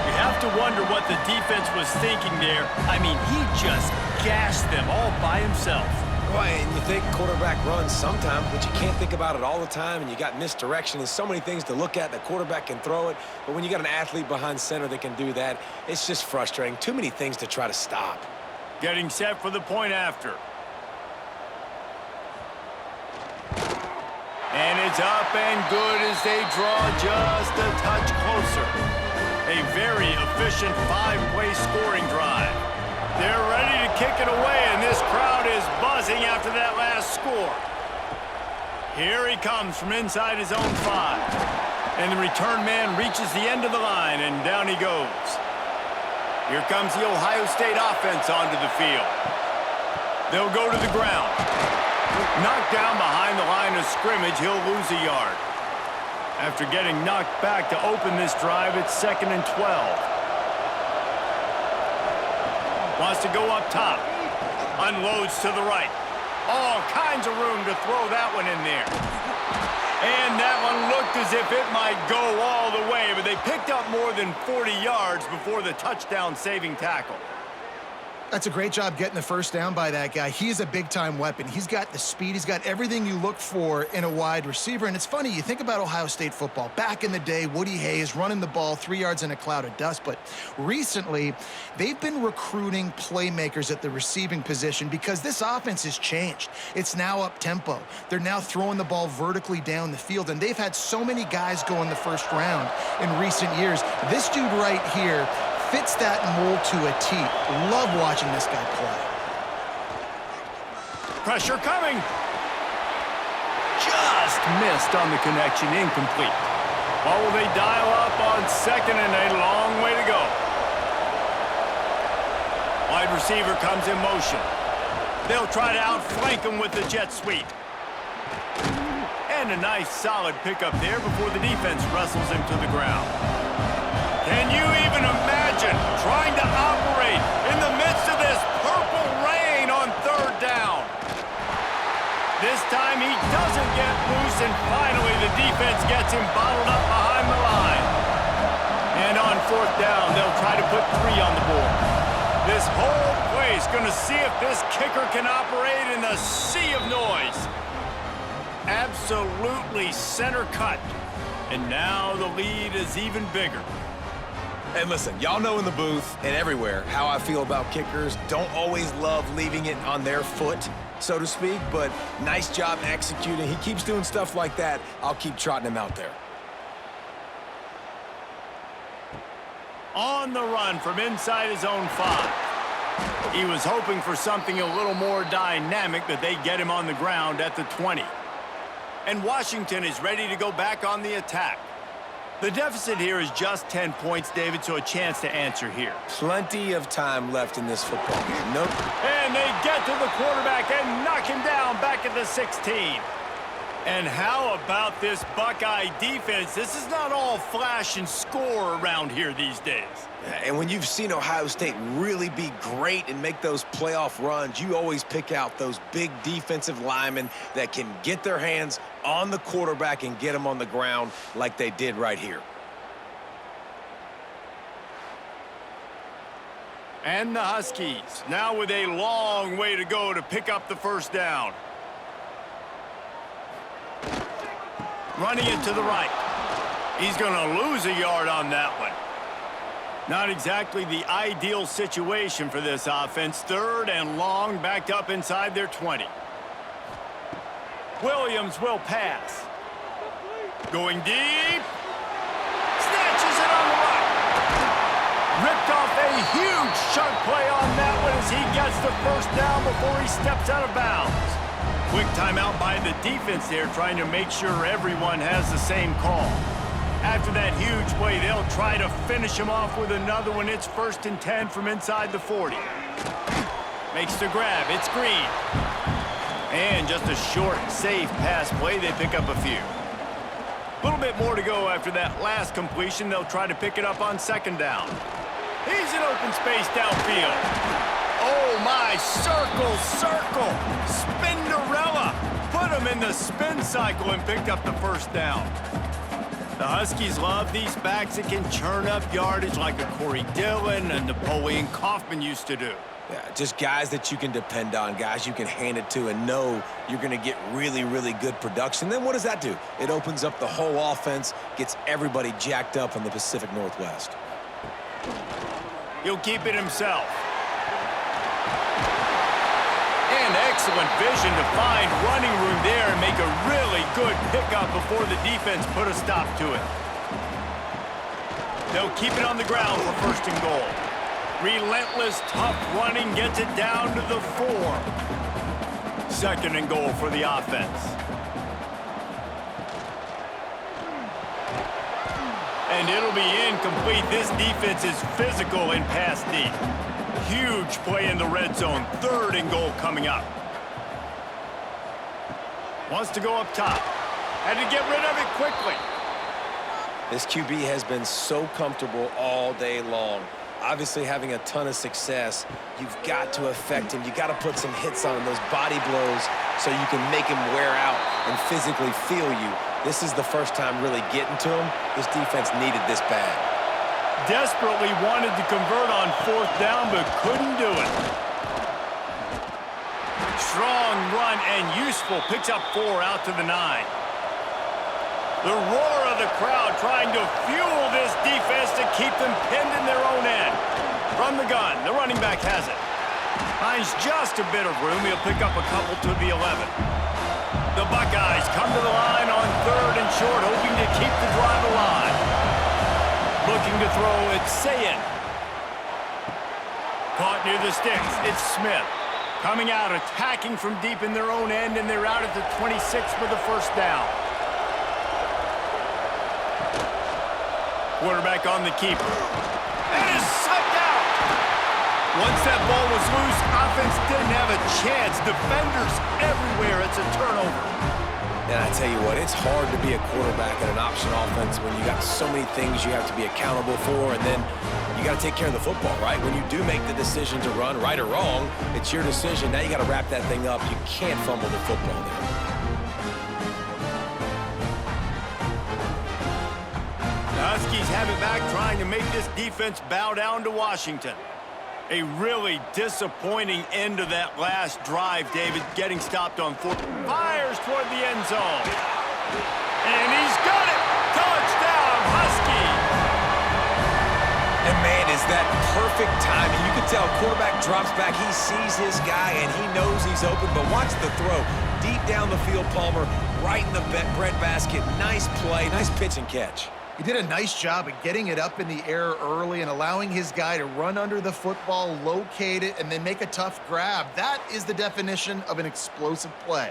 You have to wonder what the defense was thinking there. I mean, he just gashed them all by himself. Boy, and you think quarterback runs sometimes, but you can't think about it all the time, and you got misdirection. There's so many things to look at. The quarterback can throw it, but when you got an athlete behind center that can do that, it's just frustrating. Too many things to try to stop. Getting set for the point after. And it's up and good as they draw just a touch closer. A very efficient 5-play scoring drive. They're ready to kick it away, and this crowd is buzzing after that last score. Here he comes from inside his own 5. And the return man reaches the end of the line, and down he goes. Here comes the Ohio State offense onto the field. They'll go to the ground. Knocked down behind the line of scrimmage, he'll lose a yard. After getting knocked back to open this drive, it's 2nd and 12. Wants to go up top. Unloads to the right. All kinds of room to throw that one in there. And that one looked as if it might go all the way, but they picked up more than 40 yards before the touchdown-saving tackle. That's a great job getting the first down by that guy. He's a big-time weapon. He's got the speed. He's got everything you look for in a wide receiver. And it's funny, you think about Ohio State football. Back in the day, Woody Hayes running the ball 3 yards in a cloud of dust. But recently, they've been recruiting playmakers at the receiving position because this offense has changed. It's now up-tempo. They're now throwing the ball vertically down the field. And they've had so many guys go in the first round in recent years. This dude right here fits that mold to a T. Love watching this guy play. Pressure coming. Just missed on the connection, incomplete. Or will they dial up on 2nd and a long way to go? Wide receiver comes in motion. They'll try to outflank him with the jet sweep. And a nice solid pickup there before the defense wrestles him to the ground. Can you even imagine trying to operate in the midst of this purple rain on 3rd down? This time he doesn't get loose, and finally the defense gets him bottled up behind the line. And on 4th down, they'll try to put 3 on the board. This whole play is going to see if this kicker can operate in the sea of noise. Absolutely center cut. And now the lead is even bigger. And listen, y'all know in the booth and everywhere how I feel about kickers. Don't always love leaving it on their foot, so to speak, but nice job executing. He keeps doing stuff like that. I'll keep trotting him out there. On the run from inside his own 5. He was hoping for something a little more dynamic, but they get him on the ground at the 20. And Washington is ready to go back on the attack. The deficit here is just 10 points, David, so a chance to answer here. Plenty of time left in this football game. Nope. And they get to the quarterback and knock him down back at the 16. And how about this Buckeye defense? This is not all flash and score around here these days. And when you've seen Ohio State really be great and make those playoff runs, you always pick out those big defensive linemen that can get their hands on the quarterback and get him on the ground like they did right here. And the Huskies now with a long way to go to pick up the first down. Running it to the right. He's going to lose a yard on that one. Not exactly the ideal situation for this offense. 3rd and long, backed up inside their 20. Williams will pass. Going deep. Snatches it on the right. Ripped off a huge chunk play on that one as he gets the first down before he steps out of bounds. Quick timeout by the defense there, trying to make sure everyone has the same call. After that huge play, they'll try to finish him off with another one. It's 1st and 10 from inside the 40. Makes the grab. It's Green. And just a short, safe pass play. They pick up a few. A little bit more to go after that last completion. They'll try to pick it up on 2nd down. He's in open space downfield. Oh, my. Circle, circle. Spinderella. Put him in the spin cycle and picked up the first down. The Huskies love these backs that can churn up yardage like a Corey Dillon and Napoleon Kaufman used to do. Yeah, just guys that you can depend on, guys you can hand it to and know you're going to get really, really good production. Then what does that do? It opens up the whole offense, gets everybody jacked up in the Pacific Northwest. He'll keep it himself. And excellent vision to find running room there and make a really good pickup before the defense put a stop to it. They'll keep it on the ground for 1st and goal. Relentless, tough running gets it down to the 4. 2nd and goal for the offense. And it'll be incomplete. This defense is physical and pass deep. Huge play in the red zone. 3rd and goal coming up. Wants to go up top. Had to get rid of it quickly. This QB has been so comfortable all day long. Obviously having a ton of success. You've got to affect him. You got to put some hits on him, those body blows, so you can make him wear out and physically feel you. This is the first time really getting to him. This defense needed this bad. Desperately wanted to convert on 4th down, but couldn't do it. Strong run and useful. Picks up 4 out to the 9. The roar of the crowd trying to fuel this defense to keep them pinned in their own end. From the gun, the running back has it. Finds just a bit of room. He'll pick up a couple to the 11. The Buckeyes come to the line on 3rd and short, hoping to keep the drive alive. Looking to throw, it's Sayin. Caught near the sticks, it's Smith. Coming out, attacking from deep in their own end, and they're out at the 26 for the 1st down. Quarterback on the keeper. And is sucked out. Once that ball was loose, offense didn't have a chance. Defenders everywhere. It's a turnover. And I tell you what, it's hard to be a quarterback in an option offense when you got so many things you have to be accountable for, and then you got to take care of the football, right? When you do make the decision to run, right or wrong, it's your decision. Now you got to wrap that thing up. You can't fumble the football there. The Huskies have it back, trying to make this defense bow down to Washington. A really disappointing end of that last drive, David, getting stopped on 4th. Fires toward the end zone. And he's got it! Touchdown, Huskies! And man, is that perfect timing. You can tell quarterback drops back, he sees his guy, and he knows he's open, but watch the throw. Deep down the field, Palmer, right in the breadbasket. Nice play, nice pitch and catch. He did a nice job of getting it up in the air early and allowing his guy to run under the football, locate it, and then make a tough grab. That is the definition of an explosive play.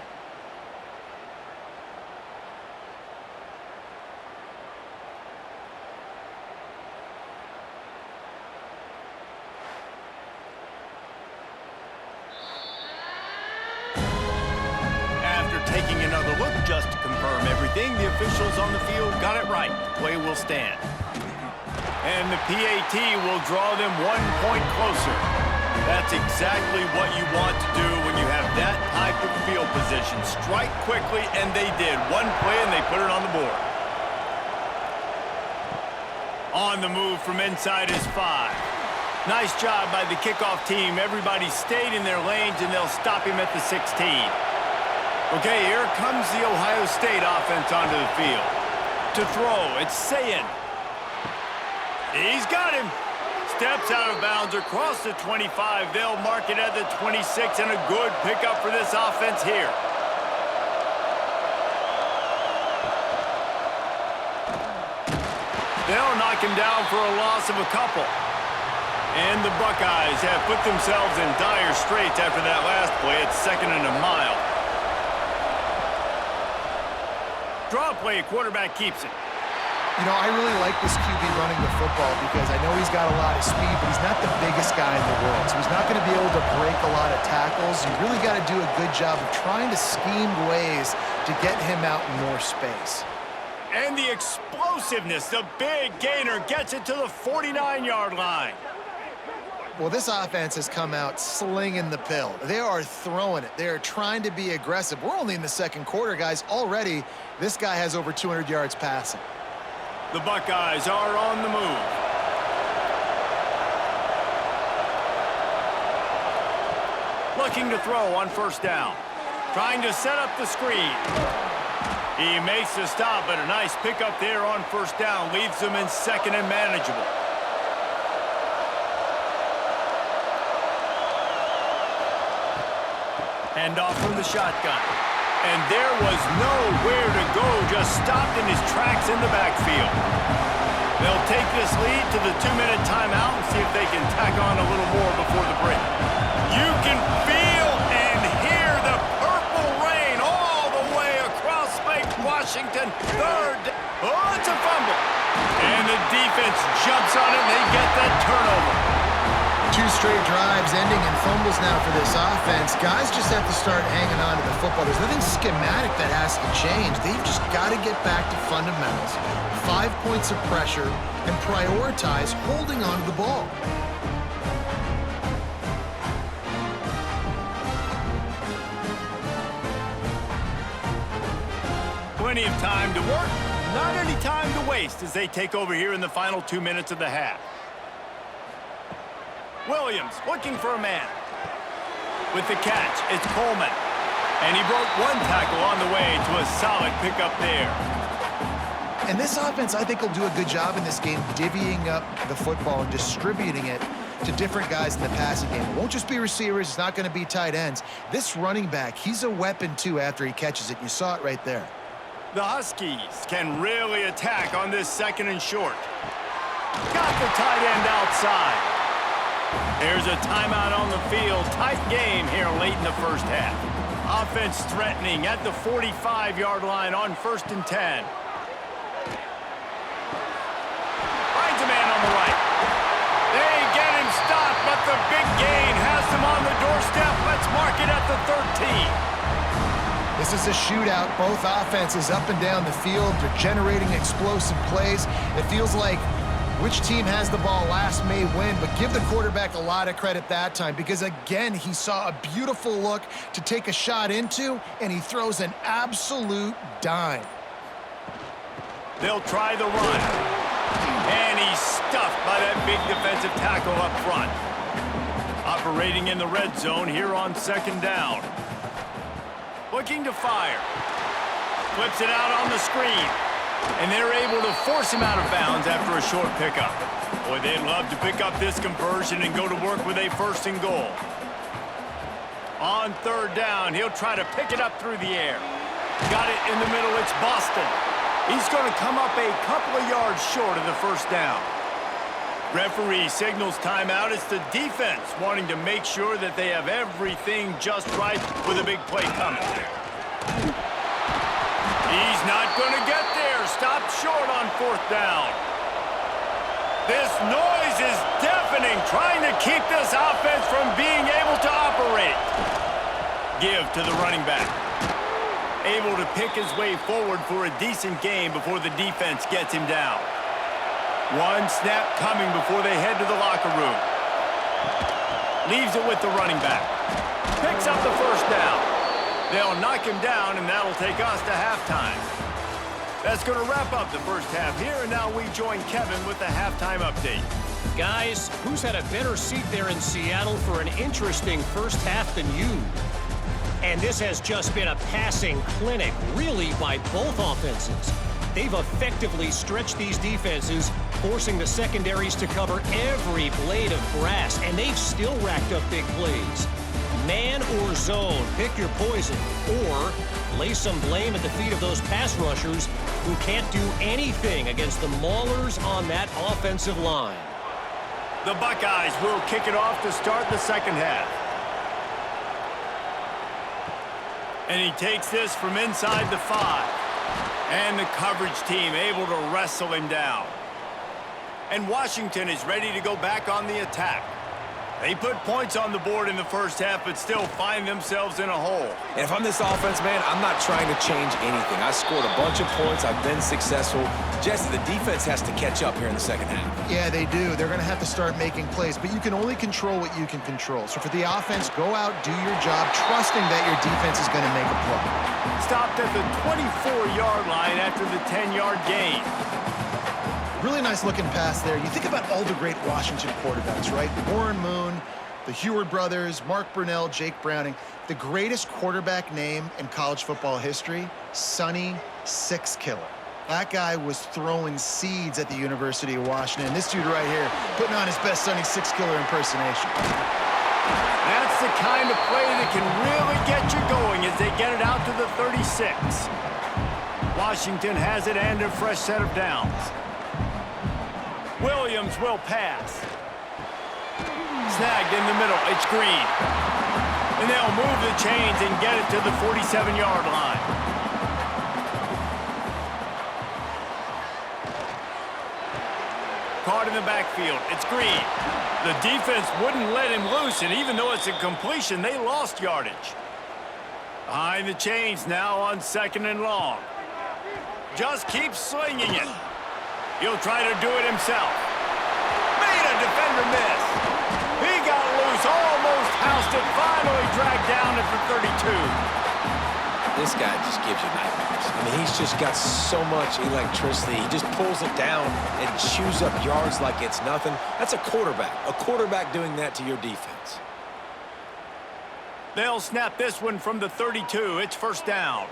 Taking another look just to confirm everything, the officials on the field got it right. Play will stand. And the PAT will draw them 1 point closer. That's exactly what you want to do when you have that type of field position. Strike quickly, and they did. 1 play, and they put it on the board. On the move from inside is 5. Nice job by the kickoff team. Everybody stayed in their lanes, and they'll stop him at the 16. Okay, here comes the Ohio State offense onto the field. To throw, it's Sayin. He's got him. Steps out of bounds across the 25. They'll mark it at the 26, and a good pickup for this offense here. They'll knock him down for a loss of a couple. And the Buckeyes have put themselves in dire straits after that last play. It's 2nd and a mile. Draw play, quarterback keeps it. You know, I really like this QB running the football because I know he's got a lot of speed, but he's not the biggest guy in the world. So he's not going to be able to break a lot of tackles. You really got to do a good job of trying to scheme ways to get him out in more space. And the explosiveness, the big gainer gets it to the 49-yard line. Well, this offense has come out slinging the pill. They are throwing it. They are trying to be aggressive. We're only in the 2nd quarter, guys. Already, this guy has over 200 yards passing. The Buckeyes are on the move. Looking to throw on 1st down. Trying to set up the screen. He makes the stop, but a nice pickup there on 1st down. Leaves them in 2nd and manageable. Hand off from the shotgun. And there was nowhere to go, just stopped in his tracks in the backfield. They'll take this lead to the 2-minute timeout and see if they can tack on a little more before the break. You can feel and hear the purple rain all the way across Washington. 3rd. Oh, it's a fumble. And the defense jumps on it, and they get that turnover. 2 straight drives ending in fumbles now for this offense. Guys just have to start hanging on to the football. There's nothing schematic that has to change. They've just got to get back to fundamentals, 5 points of pressure, and prioritize holding on to the ball. Plenty of time to work, not any time to waste as they take over here in the final 2 minutes of the half. Williams looking for a man. With the catch, it's Coleman. And he broke one tackle on the way to a solid pickup there. And this offense, I think, will do a good job in this game divvying up the football and distributing it to different guys in the passing game. It won't just be receivers. It's not going to be tight ends. This running back, he's a weapon, too, after he catches it. You saw it right there. The Huskies can really attack on this 2nd and short. Got the tight end outside. There's a timeout on the field. Tight game here late in the first half. Offense threatening at the 45-yard line on 1st and 10. Finds a man on the right. They get him stopped, but the big gain has them on the doorstep. Let's mark it at the 13. This is a shootout. Both offenses up and down the field. They're generating explosive plays. It feels like which team has the ball last may win, but give the quarterback a lot of credit that time because, again, he saw a beautiful look to take a shot into, and he throws an absolute dime. They'll try the run. And he's stuffed by that big defensive tackle up front. Operating in the red zone here on 2nd down. Looking to fire. Flips it out on the screen. And they're able to force him out of bounds after a short pickup. Boy, they'd love to pick up this conversion and go to work with a 1st and goal. On 3rd down, he'll try to pick it up through the air. Got it in the middle, it's Boston. He's going to come up a couple of yards short of the 1st down. Referee signals timeout. It's the defense wanting to make sure that they have everything just right with a big play coming. He's not going to get there. Stopped short on 4th down. This noise is deafening, trying to keep this offense from being able to operate. Give to the running back. Able to pick his way forward for a decent game before the defense gets him down. One snap coming before they head to the locker room. Leaves it with the running back. Picks up the 1st down. They'll knock him down, and that'll take us to halftime. That's going to wrap up the first half here, and now we join Kevin with the halftime update. Guys, who's had a better seat there in Seattle for an interesting first half than you? And this has just been a passing clinic, really, by both offenses. They've effectively stretched these defenses, forcing the secondaries to cover every blade of grass, and they've still racked up big plays. Man or zone, pick your poison, or lay some blame at the feet of those pass rushers who can't do anything against the maulers on that offensive line. The Buckeyes will kick it off to start the 2nd half. And he takes this from inside the 5. And the coverage team able to wrestle him down. And Washington is ready to go back on the attack. They put points on the board in the first half, but still find themselves in a hole. And if I'm this offense, man, I'm not trying to change anything. I scored a bunch of points. I've been successful. Jesse, the defense has to catch up here in the 2nd half. Yeah, they do. They're going to have to start making plays, but you can only control what you can control. So for the offense, go out, do your job, trusting that your defense is going to make a play. Stopped at the 24-yard line after the 10-yard gain. Really nice looking pass there. You think about all the great Washington quarterbacks, right? Warren Moon, the Heward brothers, Mark Brunell, Jake Browning. The greatest quarterback name in college football history, Sonny Six Killer. That guy was throwing seeds at the University of Washington. This dude right here putting on his best Sonny Six Killer impersonation. That's the kind of play that can really get you going as they get it out to the 36. Washington has it and a fresh set of downs. Williams will pass. Snagged in the middle. It's Green. And they'll move the chains and get it to the 47-yard line. caught in the backfield. It's Green. The defense wouldn't let him loose, and even though it's a completion, they lost yardage. Behind the chains now on 2nd and long. Just keeps slinging it. He'll try to do it himself. Made a defender miss. He got loose, almost housed it, finally dragged down at the 32. This guy just gives you nightmares. I mean, he's just got so much electricity. He just pulls it down and chews up yards like it's nothing. That's a quarterback doing that to your defense. They'll snap this one from the 32. It's 1st down.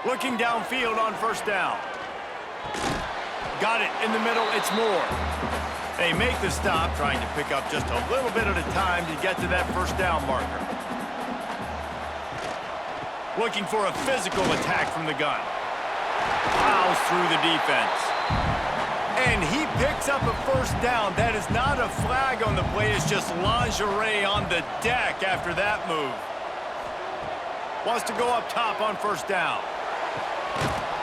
Looking downfield on 1st down. Got it in the middle. It's Moore. They make the stop, trying to pick up just a little bit at a time to get to that 1st down marker. Looking for a physical attack from the gun. Plows through the defense. And he picks up a 1st down. That is not a flag on the play. It's just lingerie on the deck after that move. Wants to go up top on 1st down.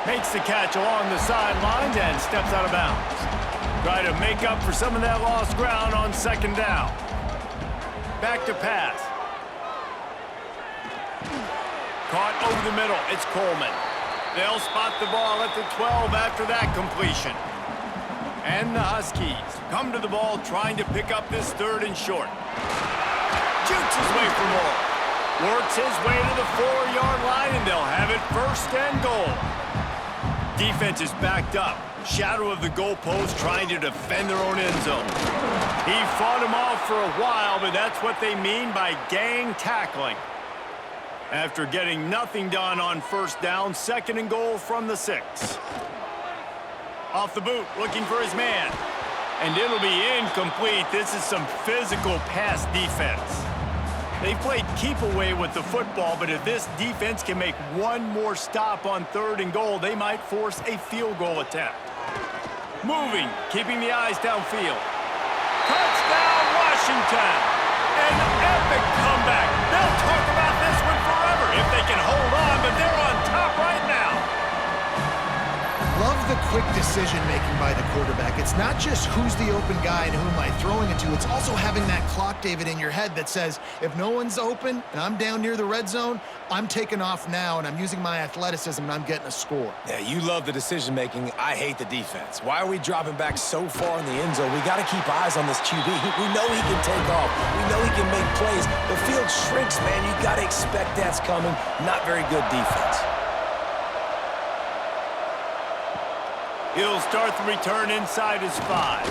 Makes the catch along the sidelines and steps out of bounds. Try to make up for some of that lost ground on 2nd down. Back to pass. Caught over the middle. It's Coleman. They'll spot the ball at the 12 after that completion. And the Huskies come to the ball trying to pick up this 3rd and short. Shoots his way for more. Works his way to the 4-yard line, and they'll have it 1st and goal. Defense is backed up. Shadow of the goalpost trying to defend their own end zone. He fought him off for a while, but that's what they mean by gang tackling. After getting nothing done on 1st down, 2nd and goal from the 6. Off the boot, looking for his man. And it'll be incomplete. This is some physical pass defense. They played keep away with the football, but if this defense can make one more stop on 3rd and goal, they might force a field goal attempt. Moving, keeping the eyes downfield. Touchdown, Washington! An epic comeback. They'll talk about this one forever if they can hold on, but they're on top right now. Love the quick decision-making by the quarterback. It's not just who's the open guy and who am I throwing it to. It's also having that clock, David, in your head that says, if no one's open and I'm down near the red zone, I'm taking off now and I'm using my athleticism and I'm getting a score. Yeah, you love the decision-making. I hate the defense. Why are we dropping back so far in the end zone? We got to keep eyes on this QB. We know he can take off. We know he can make plays. The field shrinks, man. You got to expect that's coming. Not very good defense. He'll start the return inside his 5.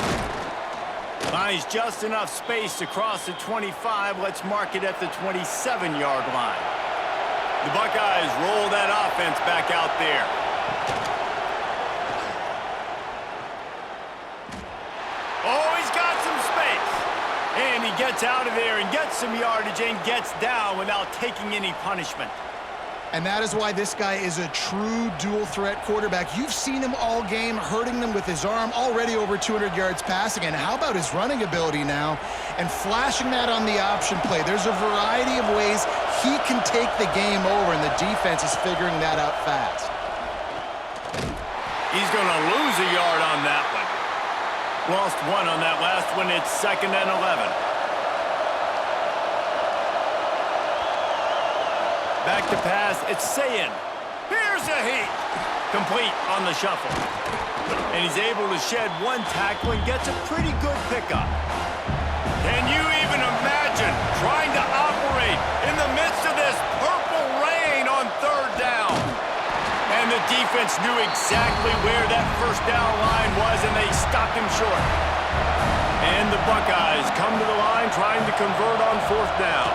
Finds just enough space to cross the 25. Let's mark it at the 27-yard line. The Buckeyes roll that offense back out there. Oh, he's got some space. And he gets out of there and gets some yardage and gets down without taking any punishment. And that is why this guy is a true dual-threat quarterback. You've seen him all game, hurting them with his arm, already over 200 yards passing. And how about his running ability now? And flashing that on the option play. There's a variety of ways he can take the game over, and the defense is figuring that out fast. He's going to lose a yard on that one. Lost 1 on that last one. It's 2nd and 11. Back to pass, it's Sayin. Here's a heat. Complete on the shuffle. And he's able to shed 1 tackle and gets a pretty good pickup. Can you even imagine trying to operate in the midst of this purple rain on 3rd down? And the defense knew exactly where that 1st down line was, and they stopped him short. And the Buckeyes come to the line trying to convert on 4th down.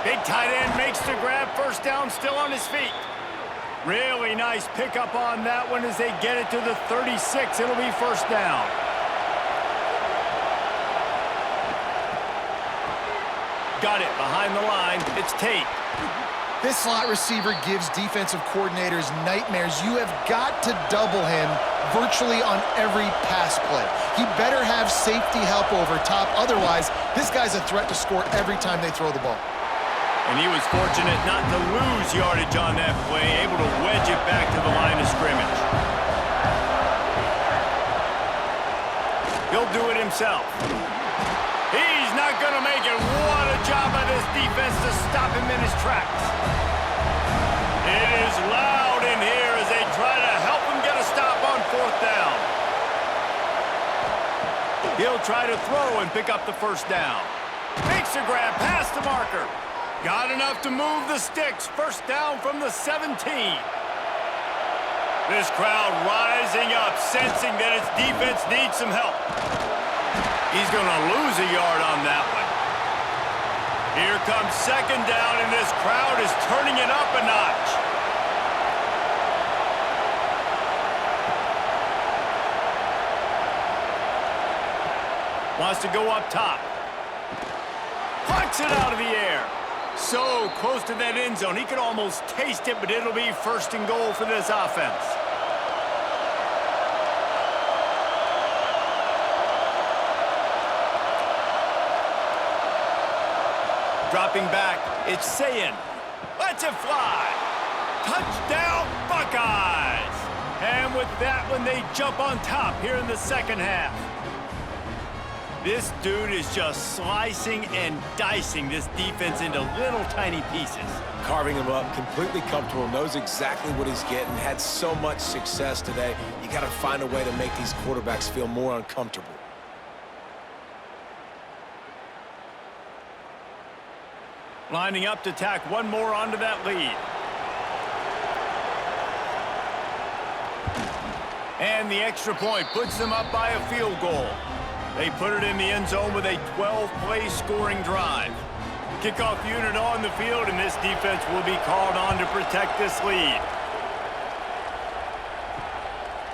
Big tight end makes the grab. 1st down, still on his feet. Really nice pickup on that one as they get it to the 36. It'll be 1st down. Got it behind the line. It's Tate. This slot receiver gives defensive coordinators nightmares. You have got to double him virtually on every pass play. He better have safety help over top. Otherwise, this guy's a threat to score every time they throw the ball. And he was fortunate not to lose yardage on that play, able to wedge it back to the line of scrimmage. He'll do it himself. He's not going to make it. What a job by this defense to stop him in his tracks. It is loud in here as they try to help him get a stop on 4th down. He'll try to throw and pick up the 1st down. Makes a grab past the marker. Got enough to move the sticks. 1st down from the 17. This crowd rising up, sensing that its defense needs some help. He's going to lose a yard on that one. Here comes 2nd down, and this crowd is turning it up a notch. Wants to go up top. Pucks it out of the air. So close to that end zone. He could almost taste it, but it'll be 1st and goal for this offense. Dropping back, it's Sayin. Lets it fly. Touchdown, Buckeyes. And with that one, they jump on top here in the 2nd half. This dude is just slicing and dicing this defense into little tiny pieces. Carving him up, completely comfortable, knows exactly what he's getting, had so much success today. You got to find a way to make these quarterbacks feel more uncomfortable. Lining up to tack one more onto that lead. And the extra point puts them up by a field goal. They put it in the end zone with a 12-play scoring drive. Kickoff unit on the field, and this defense will be called on to protect this lead.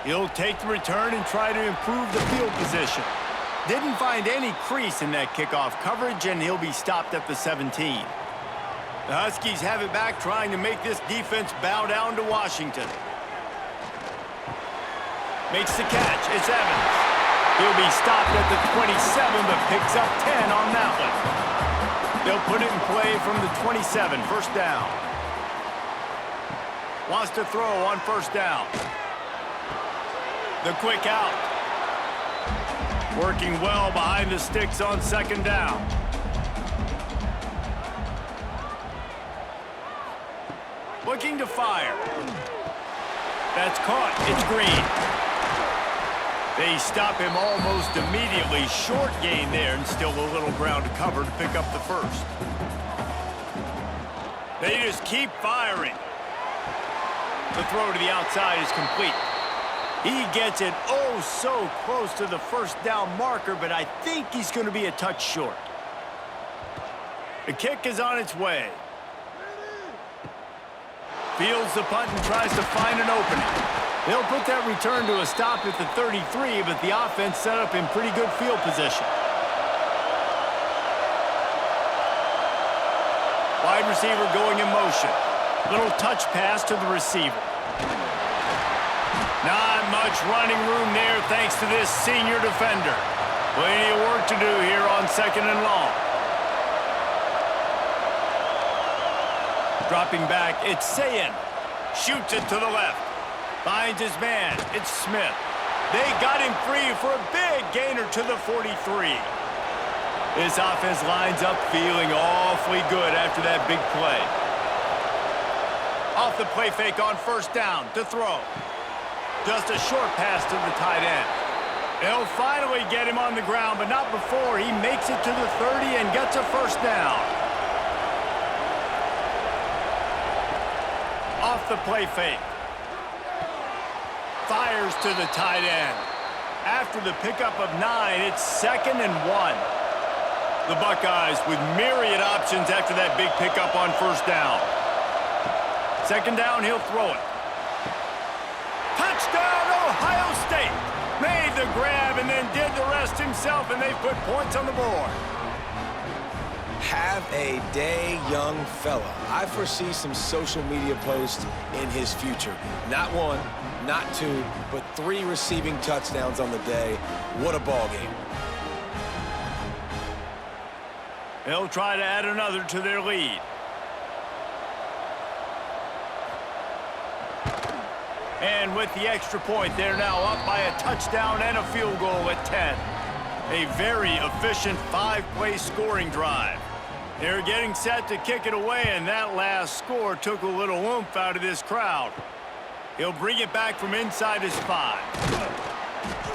He'll take the return and try to improve the field position. Didn't find any crease in that kickoff coverage, and he'll be stopped at the 17. The Huskies have it back, trying to make this defense bow down to Washington. Makes the catch. It's Evans. He'll be stopped at the 27, but picks up 10 on that one. They'll put it in play from the 27, 1st down. Wants to throw on 1st down. The quick out. Working well behind the sticks on 2nd down. Looking to fire. That's caught. It's Green. They stop him almost immediately. Short gain there, and still a little ground to cover to pick up the 1st. They just keep firing. The throw to the outside is complete. He gets it oh so close to the 1st down marker, but I think he's going to be a touch short. The kick is on its way. Fields the punt and tries to find an opening. They'll put that return to a stop at the 33, but the offense set up in pretty good field position. Wide receiver going in motion. Little touch pass to the receiver. Not much running room there thanks to this senior defender. Plenty of work to do here on 2nd and long. Dropping back, it's Sayin. Shoots it to the left. Finds his man. It's Smith. They got him free for a big gainer to the 43. This offense lines up feeling awfully good after that big play. Off the play fake on 1st down to throw. Just a short pass to the tight end. They'll finally get him on the ground, but not before he makes it to the 30 and gets a 1st down. Off the play fake. Fires to the tight end. After the pickup of 9, it's 2nd and 1. The Buckeyes with myriad options after that big pickup on 1st down. 2nd down, he'll throw it. Touchdown, Ohio State! Made the grab and then did the rest himself, and they put points on the board. Have a day, young fella. I foresee some social media posts in his future. Not 1, not 2, but 3 receiving touchdowns on the day. What a ball game. They'll try to add another to their lead. And with the extra point, they're now up by a touchdown and a field goal at 10. A very efficient 5-play scoring drive. They're getting set to kick it away, and that last score took a little oomph out of this crowd. He'll bring it back from inside his 5.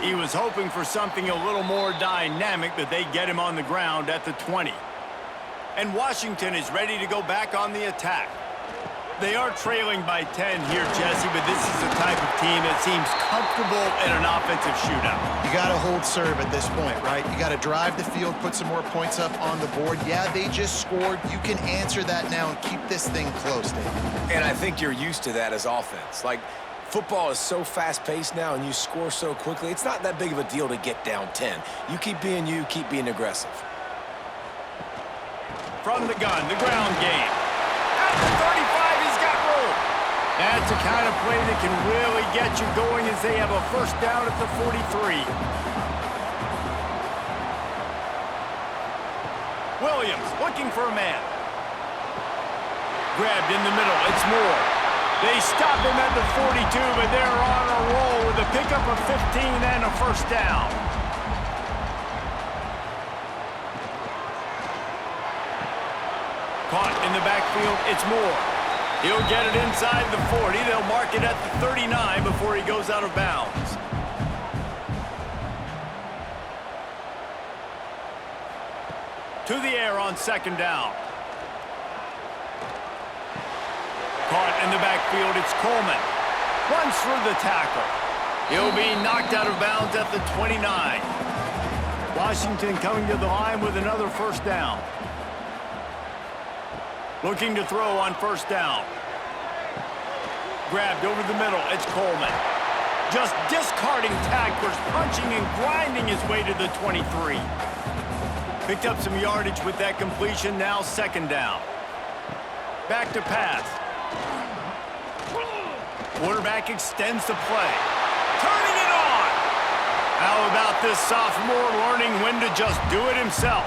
He was hoping for something a little more dynamic, but they get him on the ground at the 20. And Washington is ready to go back on the attack. They are trailing by 10 here, Jesse, but this is the type of team that seems comfortable in an offensive shootout. You got to hold serve at this point, right? You got to drive the field, put some more points up on the board. Yeah, they just scored. You can answer that now and keep this thing close, Dave. And I think you're used to that as offense. Like, football is so fast-paced now and you score so quickly, it's not that big of a deal to get down 10. You keep being aggressive. From the gun, the ground game. At the 35, he's got room. That's the kind of play that can really get you going as they have a first down at the 43. Williams looking for a man. Grabbed in the middle, it's Moore. They stop him at the 42, but they're on a roll with a pickup of 15 and a first down. Caught in the backfield, it's Moore. He'll get it inside the 40. They'll mark it at the 39 before he goes out of bounds. To the air on second down. Caught in the backfield, it's Coleman. Runs through the tackle. He'll be knocked out of bounds at the 29. Washington coming to the line with another first down. Looking to throw on first down. Grabbed over the middle, it's Coleman. Just discarding tacklers, punching and grinding his way to the 23. Picked up some yardage with that completion, now second down. Back to pass. Quarterback extends the play. Turning it on! How about this sophomore learning when to just do it himself?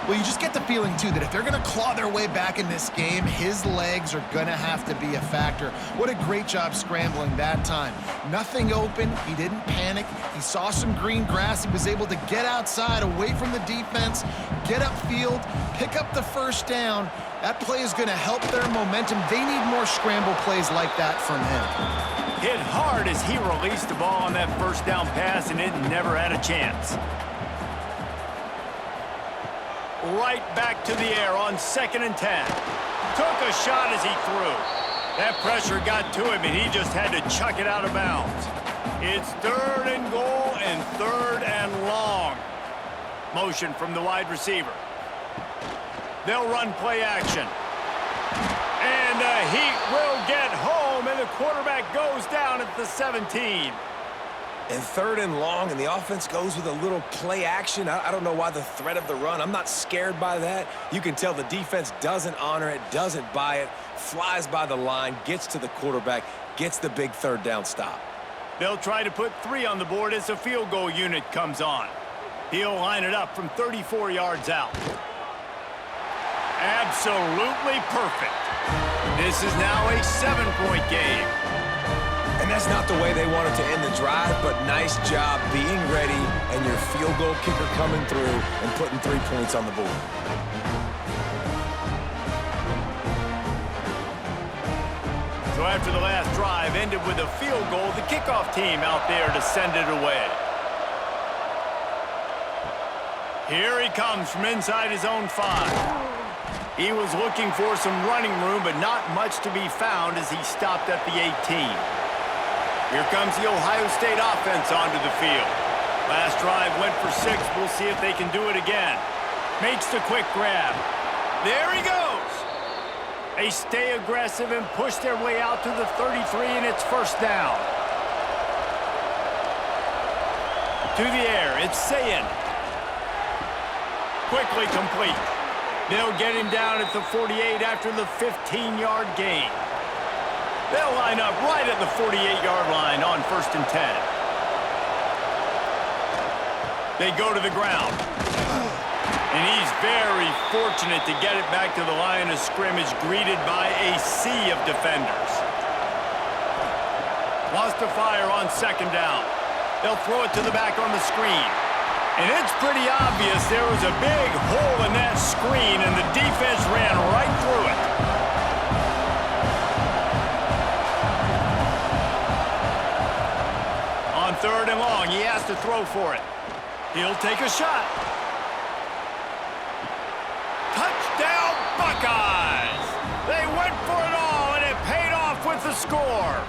Well, you just get the feeling, too, that if they're going to claw their way back in this game, his legs are going to have to be a factor. What a great job scrambling that time. Nothing open. He didn't panic. He saw some green grass. He was able to get outside, away from the defense, get upfield, pick up the first down. That play is going to help their momentum. They need more scramble plays like that from him. Hit hard as he released the ball on that first down pass, and it never had a chance. Right back to the air on second and 10. Took a shot as he threw. That pressure got to him, and he just had to chuck it out of bounds. It's third and goal and third and long. Motion from the wide receiver. They'll run play action. And the Heat will get home, and the quarterback goes down at the 17. And third and long, and the offense goes with a little play action. I don't know why the threat of the run. I'm not scared by that. You can tell the defense doesn't honor it, doesn't buy it, flies by the line, gets to the quarterback, gets the big third down stop. They'll try to put 3 on the board as the field goal unit comes on. He'll line it up from 34 yards out. Absolutely perfect. This is now a 7-point game. And that's not the way they wanted to end the drive, but nice job being ready and your field goal kicker coming through and putting 3 points on the board. So after the last drive ended with a field goal, the kickoff team out there to send it away. Here he comes from inside his own 5. He was looking for some running room, but not much to be found as he stopped at the 18. Here comes the Ohio State offense onto the field. Last drive went for 6. We'll see if they can do it again. Makes the quick grab. There he goes. They stay aggressive and push their way out to the 33, and it's first down. To the air, it's Sayin. Quickly complete. They'll get him down at the 48 after the 15-yard gain. They'll line up right at the 48-yard line on first and 10. They go to the ground. And he's very fortunate to get it back to the line of scrimmage, greeted by a sea of defenders. Wants to fire on second down. They'll throw it to the back on the screen. And it's pretty obvious there was a big hole in that screen, and the defense ran right through it. On third and long, he has to throw for it. He'll take a shot. Touchdown, Buckeyes! They went for it all, and it paid off with the score.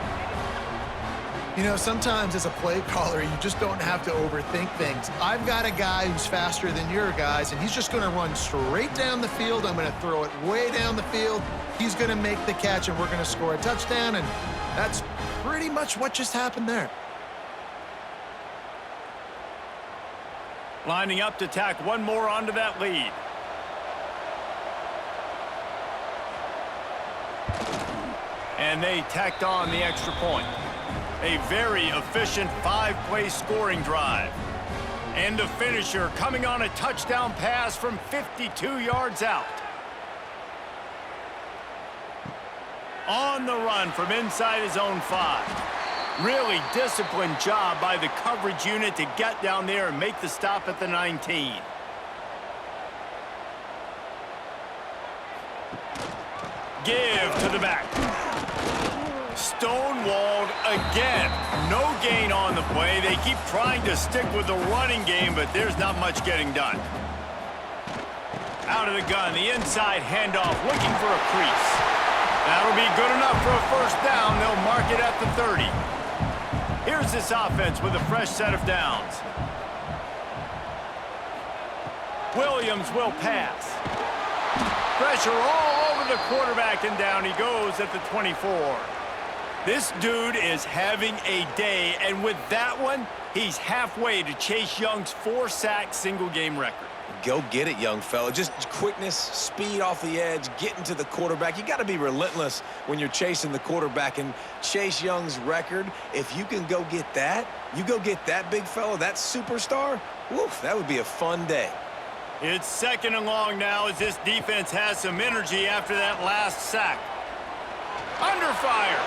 You know, sometimes as a play caller, you just don't have to overthink things. I've got a guy who's faster than your guys, and he's just going to run straight down the field. I'm going to throw it way down the field. He's going to make the catch, and we're going to score a touchdown, and that's pretty much what just happened there. Lining up to tack one more onto that lead. And they tacked on the extra point. A very efficient 5-play scoring drive. And the finisher coming on a touchdown pass from 52 yards out. On the run from inside his own 5. Really disciplined job by the coverage unit to get down there and make the stop at the 19. Give to the back. Stonewalled again. No gain on the play. They keep trying to stick with the running game, but there's not much getting done. Out of the gun, the inside handoff, looking for a crease. That'll be good enough for a first down. They'll mark it at the 30. Here's this offense with a fresh set of downs. Williams will pass. Pressure all over the quarterback, and down he goes at the 24. This dude is having a day, and with that one, he's halfway to Chase Young's 4-sack single-game record. Go get it, young fella. Just quickness, speed off the edge, getting to the quarterback. You got to be relentless when you're chasing the quarterback. And Chase Young's record, if you can go get that, you go get that big fella, that superstar, woof, that would be a fun day. It's second and long now as this defense has some energy after that last sack. Under fire.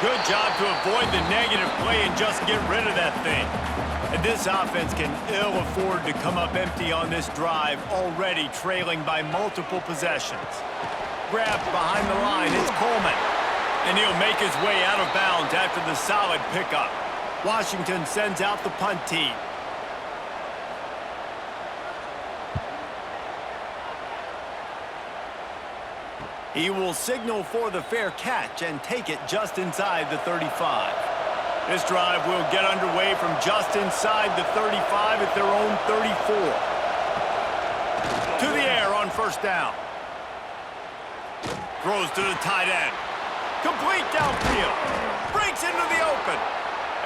Good job to avoid the negative play and just get rid of that thing. And this offense can ill afford to come up empty on this drive, already trailing by multiple possessions. Grabbed behind the line, it's Coleman. And he'll make his way out of bounds after the solid pickup. Washington sends out the punt team. He will signal for the fair catch and take it just inside the 35. This drive will get underway from just inside the 35 at their own 34. To the air on first down. Throws to the tight end. Complete downfield. Breaks into the open.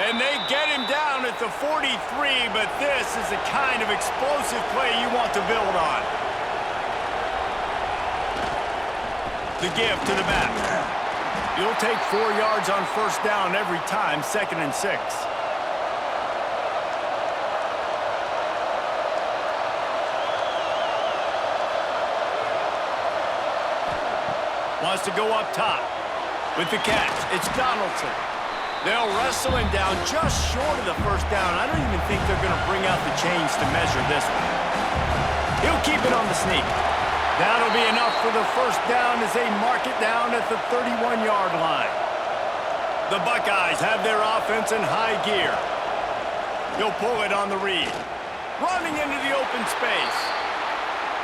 And they get him down at the 43, but this is the kind of explosive play you want to build on. The give to the back. You'll take 4 yards on first down every time, 2nd and 6. Wants to go up top. With the catch, it's Donaldson. They'll wrestle him down just short of the first down. I don't even think they're going to bring out the chains to measure this one. He'll keep it on the sneak. That'll be enough for the first down as they mark it down at the 31-yard line. The Buckeyes have their offense in high gear. He'll pull it on the read. Running into the open space.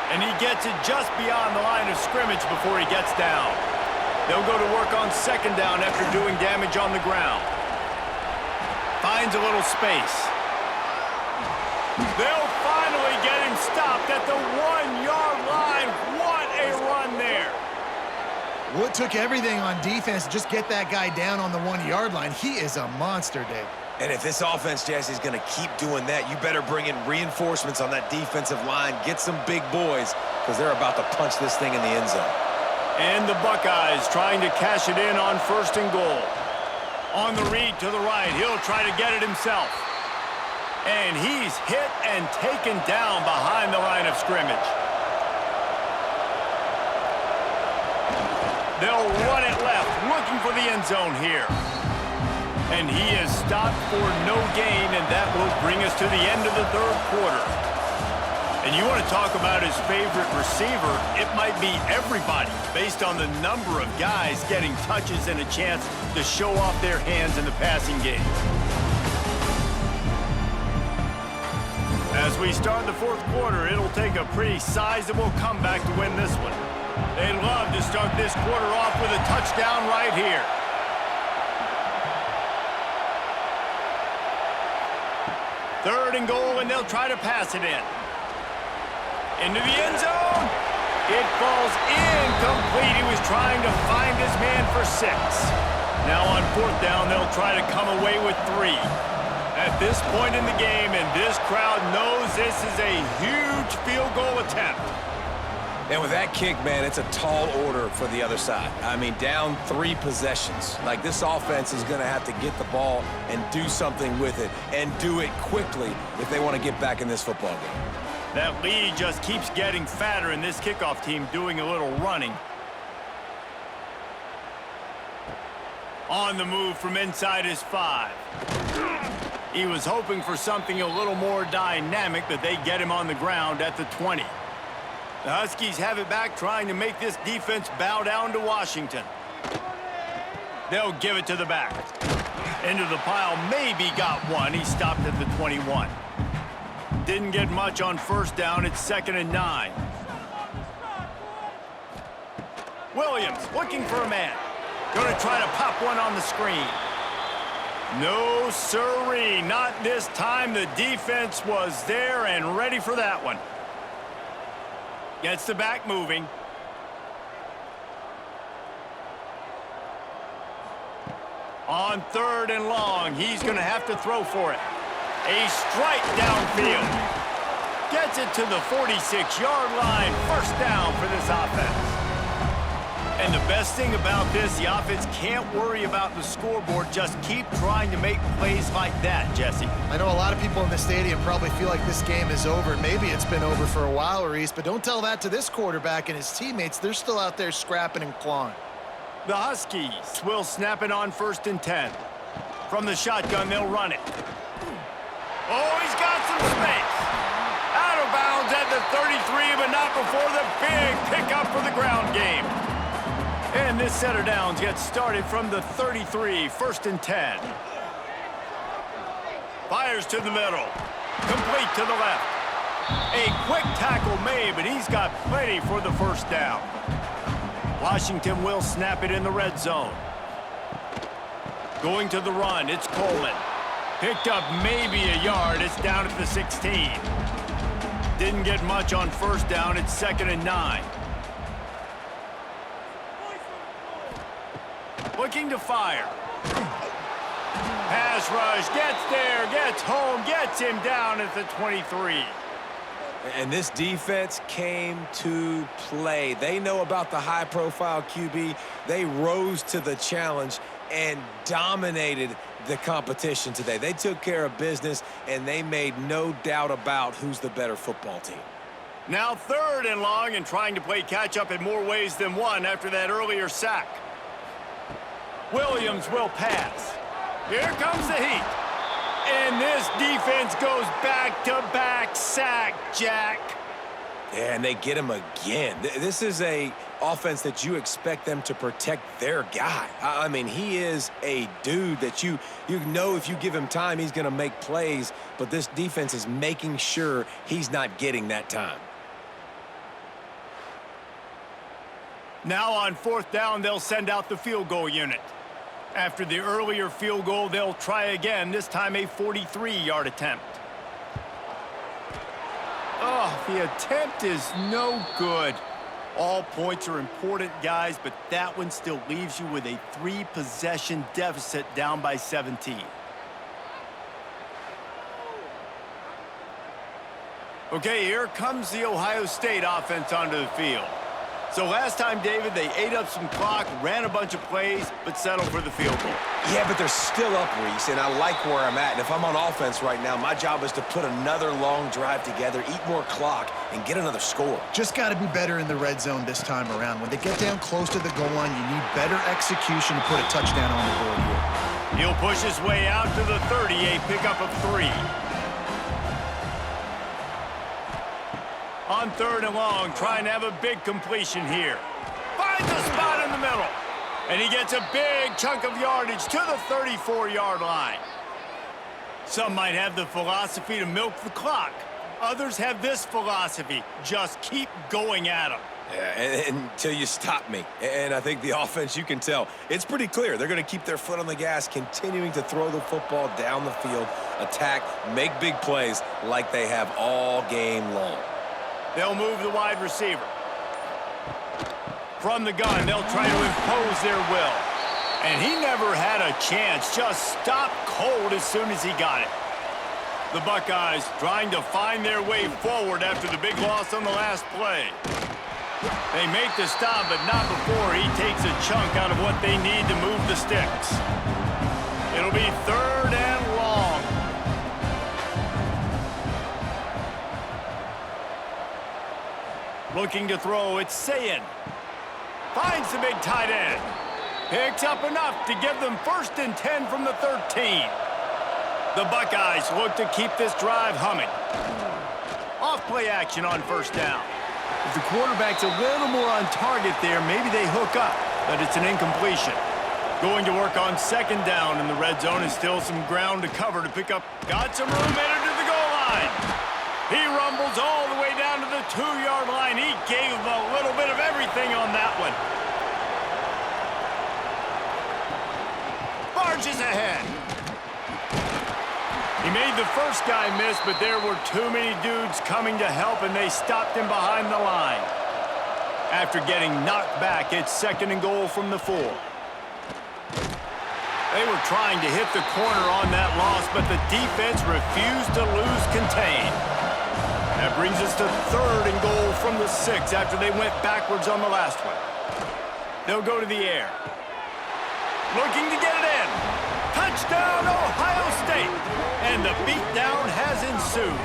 And he gets it just beyond the line of scrimmage before he gets down. They'll go to work on second down after doing damage on the ground. Finds a little space. They'll finally get him stopped at the 1-yard line. What a run there. Well, it took everything on defense to just get that guy down on the 1-yard line. He is a monster, Dave. And if this offense, Jesse, is going to keep doing that, you better bring in reinforcements on that defensive line. Get some big boys, because they're about to punch this thing in the end zone. And the Buckeyes trying to cash it in on first and goal. On the read to the right, he'll try to get it himself. And he's hit and taken down behind the line of scrimmage. They'll run it left, looking for the end zone here. And he is stopped for no gain, and that will bring us to the end of the third quarter. And you want to talk about his favorite receiver, it might be everybody based on the number of guys getting touches and a chance to show off their hands in the passing game. As we start the fourth quarter, it'll take a pretty sizable comeback to win this one. They'd love to start this quarter off with a touchdown right here. Third and goal, and they'll try to pass it in. Into the end zone. It falls incomplete. He was trying to find his man for 6. Now on fourth down, they'll try to come away with 3. At this point in the game, and this crowd knows this is a huge field goal attempt. And with that kick, man, it's a tall order for the other side. I mean, down 3 possessions. Like, this offense is going to have to get the ball and do something with it, and do it quickly if they want to get back in this football game. That lead just keeps getting fatter, and this kickoff team doing a little running. On the move from inside his 5. He was hoping for something a little more dynamic, but they get him on the ground at the 20. The Huskies have it back, trying to make this defense bow down to Washington. They'll give it to the back. Into the pile, maybe got one. He stopped at the 21. Didn't get much on first down. It's 2nd and 9. Williams looking for a man. Going to try to pop one on the screen. No siree, not this time. The defense was there and ready for that one. Gets the back moving. On 3rd and long, he's going to have to throw for it. A strike downfield. Gets it to the 46-yard line. First down for this offense. And the best thing about this, the offense can't worry about the scoreboard. Just keep trying to make plays like that, Jesse. I know a lot of people in the stadium probably feel like this game is over. Maybe it's been over for a while, Reese, but don't tell that to this quarterback and his teammates. They're still out there scrapping and clawing. The Huskies will snap it on 1st and 10. From the shotgun, they'll run it. Oh, he's got some space. Out of bounds at the 33, but not before the big pickup for the ground game. And this set of downs gets started from the 33, 1st and 10. Fires to the middle. Complete to the left. A quick tackle made, but he's got plenty for the first down. Washington will snap it in the red zone. Going to the run, it's Coleman. Picked up maybe a yard. It's down at the 16. Didn't get much on first down. It's 2nd and 9. Looking to fire. Pass rush, gets there, gets home, gets him down at the 23. And this defense came to play. They know about the high-profile QB. They rose to the challenge and dominated the competition today. They took care of business, and they made no doubt about who's the better football team. Now 3rd and long, and trying to play catch-up in more ways than one after that earlier sack. Williams will pass. Here comes the heat. And this defense goes back-to-back sack, Jack. Yeah, and they get him again. This is a offense that you expect them to protect their guy. I mean, he is a dude that you know if you give him time, he's going to make plays, but this defense is making sure he's not getting that time. Now on 4th down, they'll send out the field goal unit. After the earlier field goal, they'll try again, this time a 43-yard attempt. Oh, the attempt is no good. All points are important, guys, but that one still leaves you with a 3-possession deficit down by 17. Okay, here comes the Ohio State offense onto the field. So last time, David, they ate up some clock, ran a bunch of plays, but settled for the field goal. Yeah, but they're still up, Reese, and I like where I'm at. And if I'm on offense right now, my job is to put another long drive together, eat more clock, and get another score. Just got to be better in the red zone this time around. When they get down close to the goal line, you need better execution to put a touchdown on the board here. He'll push his way out to the 30, a pickup of 3. On 3rd and long, trying to have a big completion here. Finds a spot in the middle. And he gets a big chunk of yardage to the 34-yard line. Some might have the philosophy to milk the clock. Others have this philosophy: just keep going at them. Yeah, until you stop me. And I think the offense, you can tell, it's pretty clear. They're going to keep their foot on the gas, continuing to throw the football down the field, attack, make big plays like they have all game long. They'll move the wide receiver. From the gun, they'll try to impose their will. And he never had a chance, just stopped cold as soon as he got it. The Buckeyes trying to find their way forward after the big loss on the last play. They make the stop, but not before he takes a chunk out of what they need to move the sticks. It'll be 3rd and long. Looking to throw, it's Sayin. Finds the big tight end. Picks up enough to give them 1st and 10 from the 13. The Buckeyes look to keep this drive humming. Off-play action on 1st down. If the quarterback's a little more on target there, maybe they hook up, but it's an incompletion. Going to work on 2nd down, and the red zone is still some ground to cover to pick up. Got some room headed to the goal line. He rumbles all the way down to the 2-yard line. He gave him a little bit of everything on that one. Barges ahead. He made the first guy miss, but there were too many dudes coming to help, and they stopped him behind the line. After getting knocked back, it's 2nd and goal from the 4. They were trying to hit the corner on that loss, but the defense refused to lose contain. That brings us to 3rd and goal from the 6 after they went backwards on the last one. They'll go to the air. Looking to get it in. Touchdown, Ohio State. And the beatdown has ensued.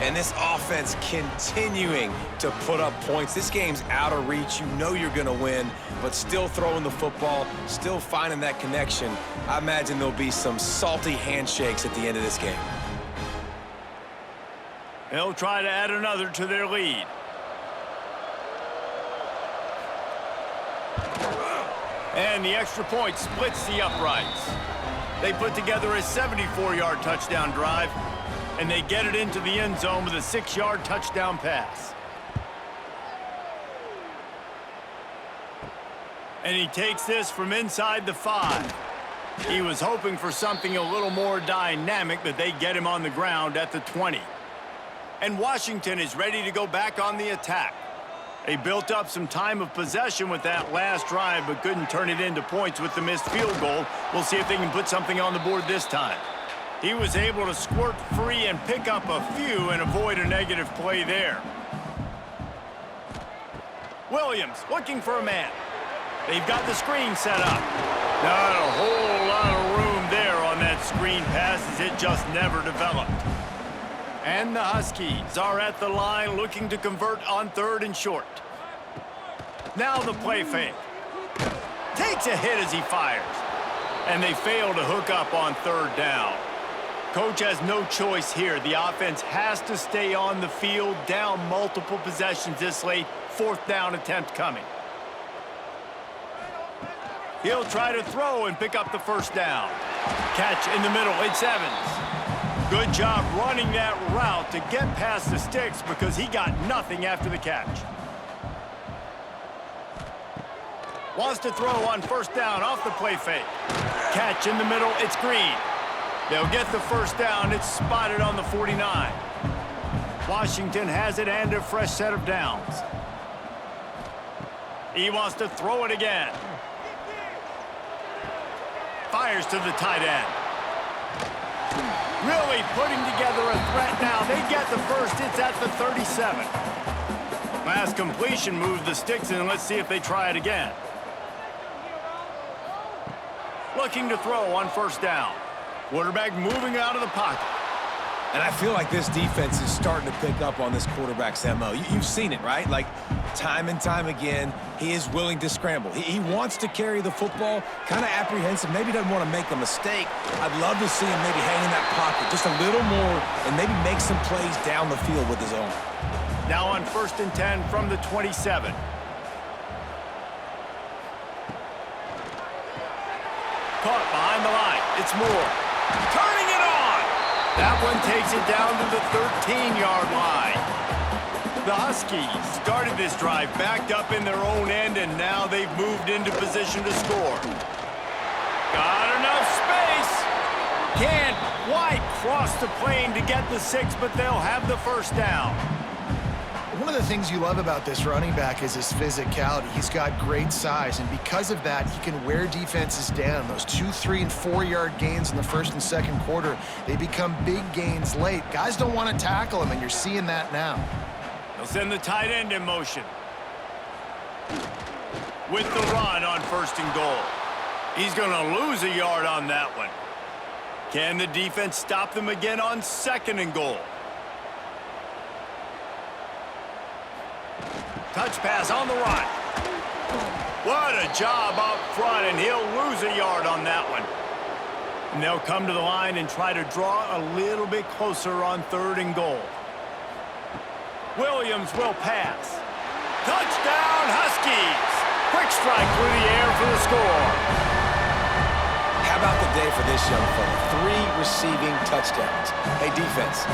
And this offense continuing to put up points. This game's out of reach. You know you're going to win, but still throwing the football, still finding that connection. I imagine there'll be some salty handshakes at the end of this game. They'll try to add another to their lead. And the extra point splits the uprights. They put together a 74-yard touchdown drive, and they get it into the end zone with a 6-yard touchdown pass. And he takes this from inside the 5. He was hoping for something a little more dynamic, but they get him on the ground at the 20. And Washington is ready to go back on the attack. They built up some time of possession with that last drive, but couldn't turn it into points with the missed field goal. We'll see if they can put something on the board this time. He was able to squirt free and pick up a few and avoid a negative play there. Williams looking for a man. They've got the screen set up. Not a whole lot of room there on that screen pass, as it just never developed. And the Huskies are at the line looking to convert on 3rd and short. Now the play fake. Takes a hit as he fires. And they fail to hook up on 3rd down. Coach has no choice here. The offense has to stay on the field, down multiple possessions this late. 4th down attempt coming. He'll try to throw and pick up the 1st down. Catch in the middle. It's Evans. Good job running that route to get past the sticks because he got nothing after the catch. Wants to throw on 1st down off the play fake. Catch in the middle, it's Green. They'll get the 1st down, it's spotted on the 49. Washington has it and a fresh set of downs. He wants to throw it again. Fires to the tight end. Really putting together a threat now. They get the 1st. It's at the 37. Last completion moved the sticks in. Let's see if they try it again. Looking to throw on 1st down. Quarterback moving out of the pocket. And I feel like this defense is starting to pick up on this quarterback's MO. You've seen it, right? Like, time and time again, he is willing to scramble. He wants to carry the football, kind of apprehensive, maybe doesn't want to make a mistake. I'd love to see him maybe hang in that pocket just a little more and maybe make some plays down the field with his own. Now on 1st and 10 from the 27. Caught behind the line. It's Moore. Turning it on. That one takes it down to the 13-yard line. The Huskies started this drive backed up in their own end, and now they've moved into position to score. Got enough space. Can't quite cross the plane to get the 6, but they'll have the first down. One of the things you love about this running back is his physicality. He's got great size, and because of that, he can wear defenses down. Those 2-, 3-, and 4-yard gains in the first and second quarter, they become big gains late. Guys don't want to tackle him, and you're seeing that now. They'll send the tight end in motion. With the run on 1st and goal. He's going to lose a yard on that one. Can the defense stop them again on 2nd and goal? Touch pass on the run. What a job up front, and he'll lose a yard on that one. And they'll come to the line and try to draw a little bit closer on 3rd and goal. Williams will pass. Touchdown, Huskies! Quick strike through the air for the score. How about the day for this young fella? 3 receiving touchdowns. Hey, defense,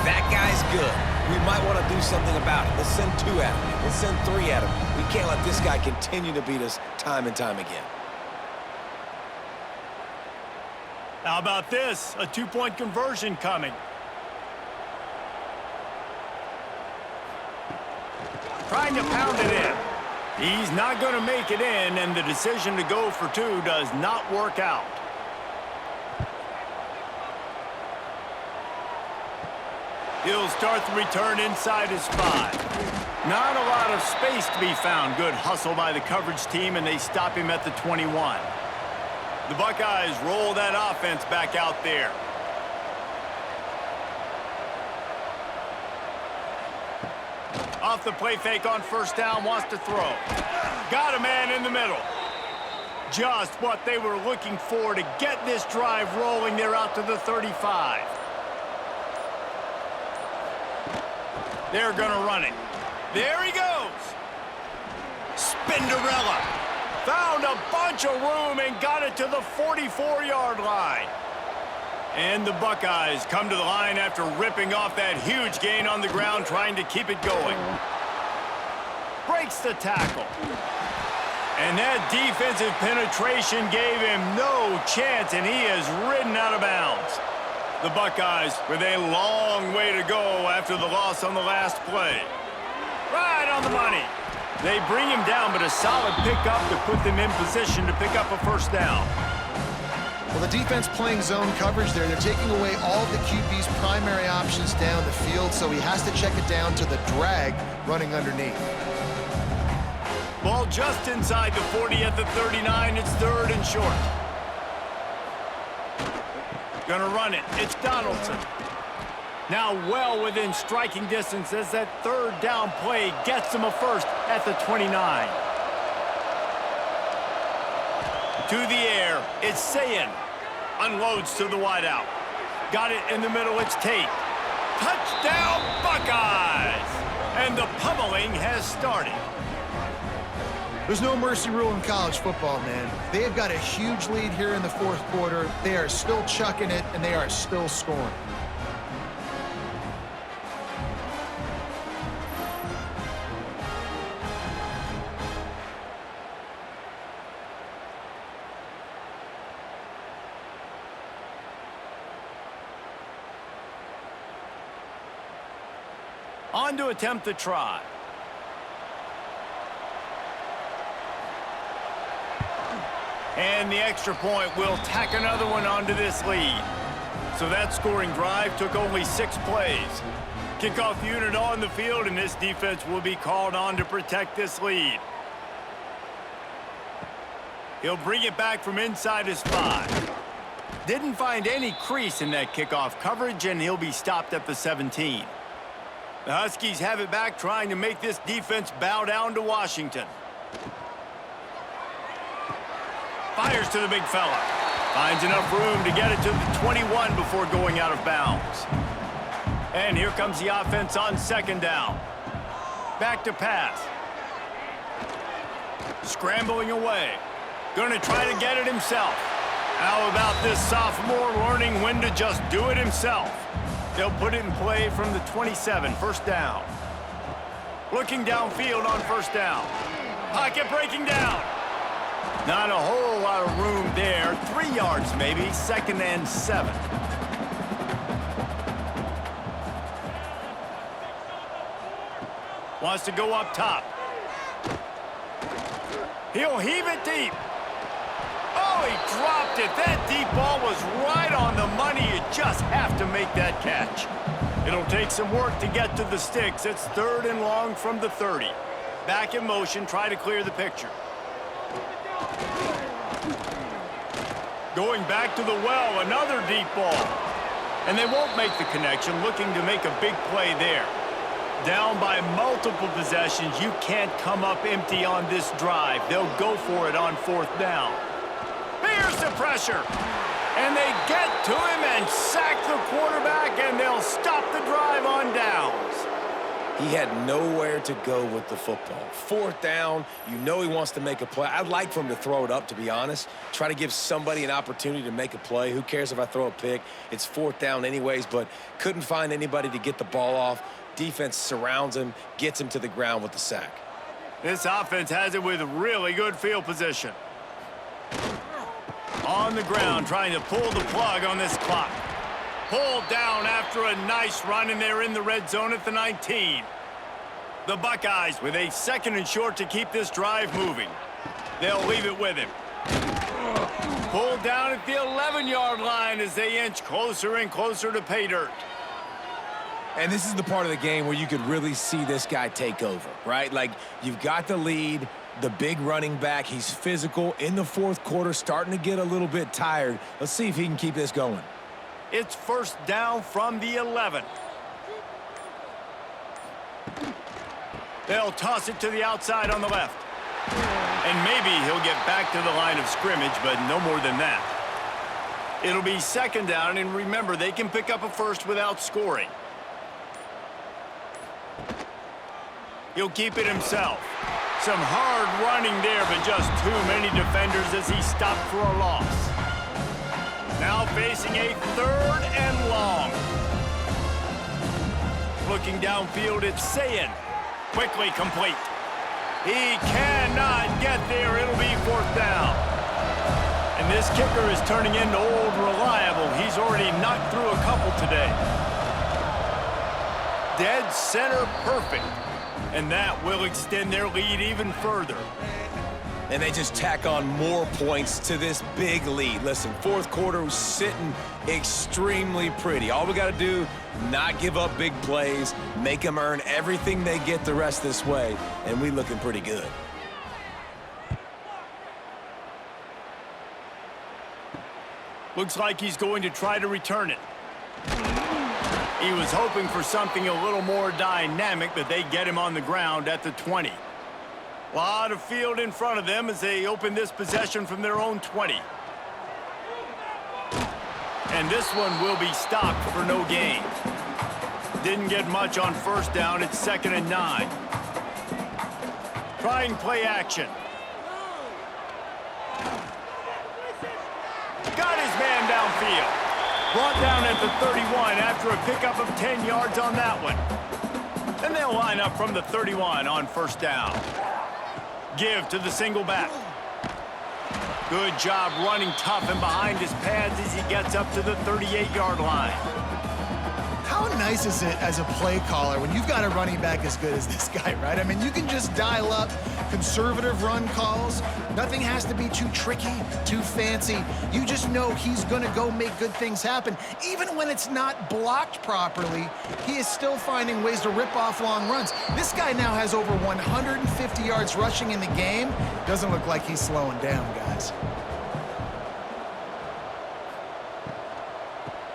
that guy's good. We might want to do something about it. Let's send 2 at him. Let's send 3 at him. We can't let this guy continue to beat us time and time again. How about this? A 2-point conversion coming. Trying to pound it in. He's not going to make it in, and the decision to go for 2 does not work out. He'll start the return inside his 5. Not a lot of space to be found. Good hustle by the coverage team, and they stop him at the 21. The Buckeyes roll that offense back out there. Off the play fake on 1st down, wants to throw. Got a man in the middle. Just what they were looking for to get this drive rolling. They're out to the 35. They're going to run it. There he goes. Spinderella. Found a bunch of room and got it to the 44-yard line. And the Buckeyes come to the line after ripping off that huge gain on the ground, trying to keep it going. Breaks the tackle. And that defensive penetration gave him no chance, and he is ridden out of bounds. The Buckeyes with a long way to go after the loss on the last play. Right on the money. They bring him down, but a solid pickup to put them in position to pick up a 1st down. Well, the defense playing zone coverage there. They're taking away all of the QB's primary options down the field, so he has to check it down to the drag running underneath. Ball just inside the 40 at the 39. It's 3rd and short. Gonna run it. It's Donaldson. Now well within striking distance as that 3rd down play gets him a 1st at the 29. To the air, it's Sayin. Unloads to the wideout. Got it in the middle, it's Tate. Touchdown, Buckeyes! And the pummeling has started. There's no mercy rule in college football, man. They've got a huge lead here in the 4th quarter. They are still chucking it, and they are still scoring. On to attempt the try. And the extra point will tack another one onto this lead. So that scoring drive took only 6 plays. Kickoff unit on the field, and this defense will be called on to protect this lead. He'll bring it back from inside his 5. Didn't find any crease in that kickoff coverage, and he'll be stopped at the 17. The Huskies have it back, trying to make this defense bow down to Washington. Fires to the big fella. Finds enough room to get it to the 21 before going out of bounds. And here comes the offense on second down. Back to pass. Scrambling away. Going to try to get it himself. How about this sophomore learning when to just do it himself? They'll put it in play from the 27, first down. Looking downfield on first down. Pocket breaking down. Not a whole lot of room there. 3 yards maybe, second and 7. Wants to go up top. He'll heave it deep. Oh, he dropped it. That deep ball was right on the money. You just have to make that catch. It'll take some work to get to the sticks. It's 3rd and long from the 30. Back in motion, try to clear the picture. Going back to the well, another deep ball. And they won't make the connection, looking to make a big play there. Down by multiple possessions, you can't come up empty on this drive. They'll go for it on 4th down. Here's the pressure. And they get to him and sack the quarterback, and they'll stop the drive on downs. He had nowhere to go with the football. 4th down, you know he wants to make a play. I'd like for him to throw it up, to be honest. Try to give somebody an opportunity to make a play. Who cares if I throw a pick? It's 4th down anyways, but couldn't find anybody to get the ball off. Defense surrounds him, gets him to the ground with the sack. This offense has it with really good field position. On the ground, trying to pull the plug on this clock. Pulled down after a nice run, and they're in the red zone at the 19. The Buckeyes with a 2nd and short to keep this drive moving. They'll leave it with him. Pulled down at the 11-yard line as they inch closer and closer to pay dirt. And this is the part of the game where you could really see this guy take over, right? Like, you've got the lead, the big running back. He's physical in the 4th quarter, starting to get a little bit tired. Let's see if he can keep this going. It's 1st down from the 11. They'll toss it to the outside on the left. And maybe he'll get back to the line of scrimmage, but no more than that. It'll be 2nd down, and remember, they can pick up a first without scoring. He'll keep it himself. Some hard running there, but just too many defenders as he stopped for a loss. Now facing a 3rd and long. Looking downfield, it's Sayin. Quickly complete. He cannot get there. It'll be 4th down. And this kicker is turning into old reliable. He's already knocked through a couple today. Dead center perfect. And that will extend their lead even further. And they just tack on more points to this big lead. Listen, 4th quarter was sitting extremely pretty. All we got to do, not give up big plays, make them earn everything they get the rest this way, and we looking pretty good. Looks like he's going to try to return it. He was hoping for something a little more dynamic, but they get him on the ground at the 20. A lot of field in front of them as they open this possession from their own 20. And this one will be stopped for no gain. Didn't get much on 1st down. It's 2nd and 9. Trying play action. Got his man downfield. Brought down at the 31 after a pickup of 10 yards on that one. And they'll line up from the 31 on 1st down. Give to the single back. Good job running tough and behind his pads as he gets up to the 38-yard line. How nice is it as a play caller when you've got a running back as good as this guy, right? I mean, you can just dial up conservative run calls. Nothing has to be too tricky, too fancy. You just know he's going to go make good things happen. Even when it's not blocked properly, he is still finding ways to rip off long runs. This guy now has over 150 yards rushing in the game. Doesn't look like he's slowing down, guys.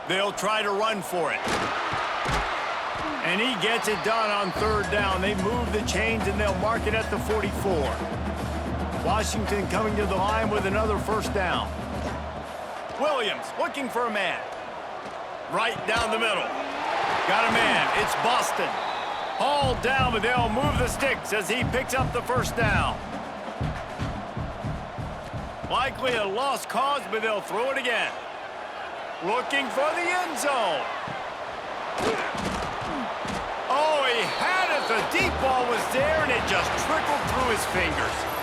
They'll try to run for it. And he gets it done on third down. They move the chains, and they'll mark it at the 44. Washington coming to the line with another first down. Williams looking for a man. Right down the middle. Got a man. It's Boston. Hauled down, but they'll move the sticks as he picks up the first down. Likely a lost cause, but they'll throw it again. Looking for the end zone. Oh, he had it. The deep ball was there, and it just trickled through his fingers.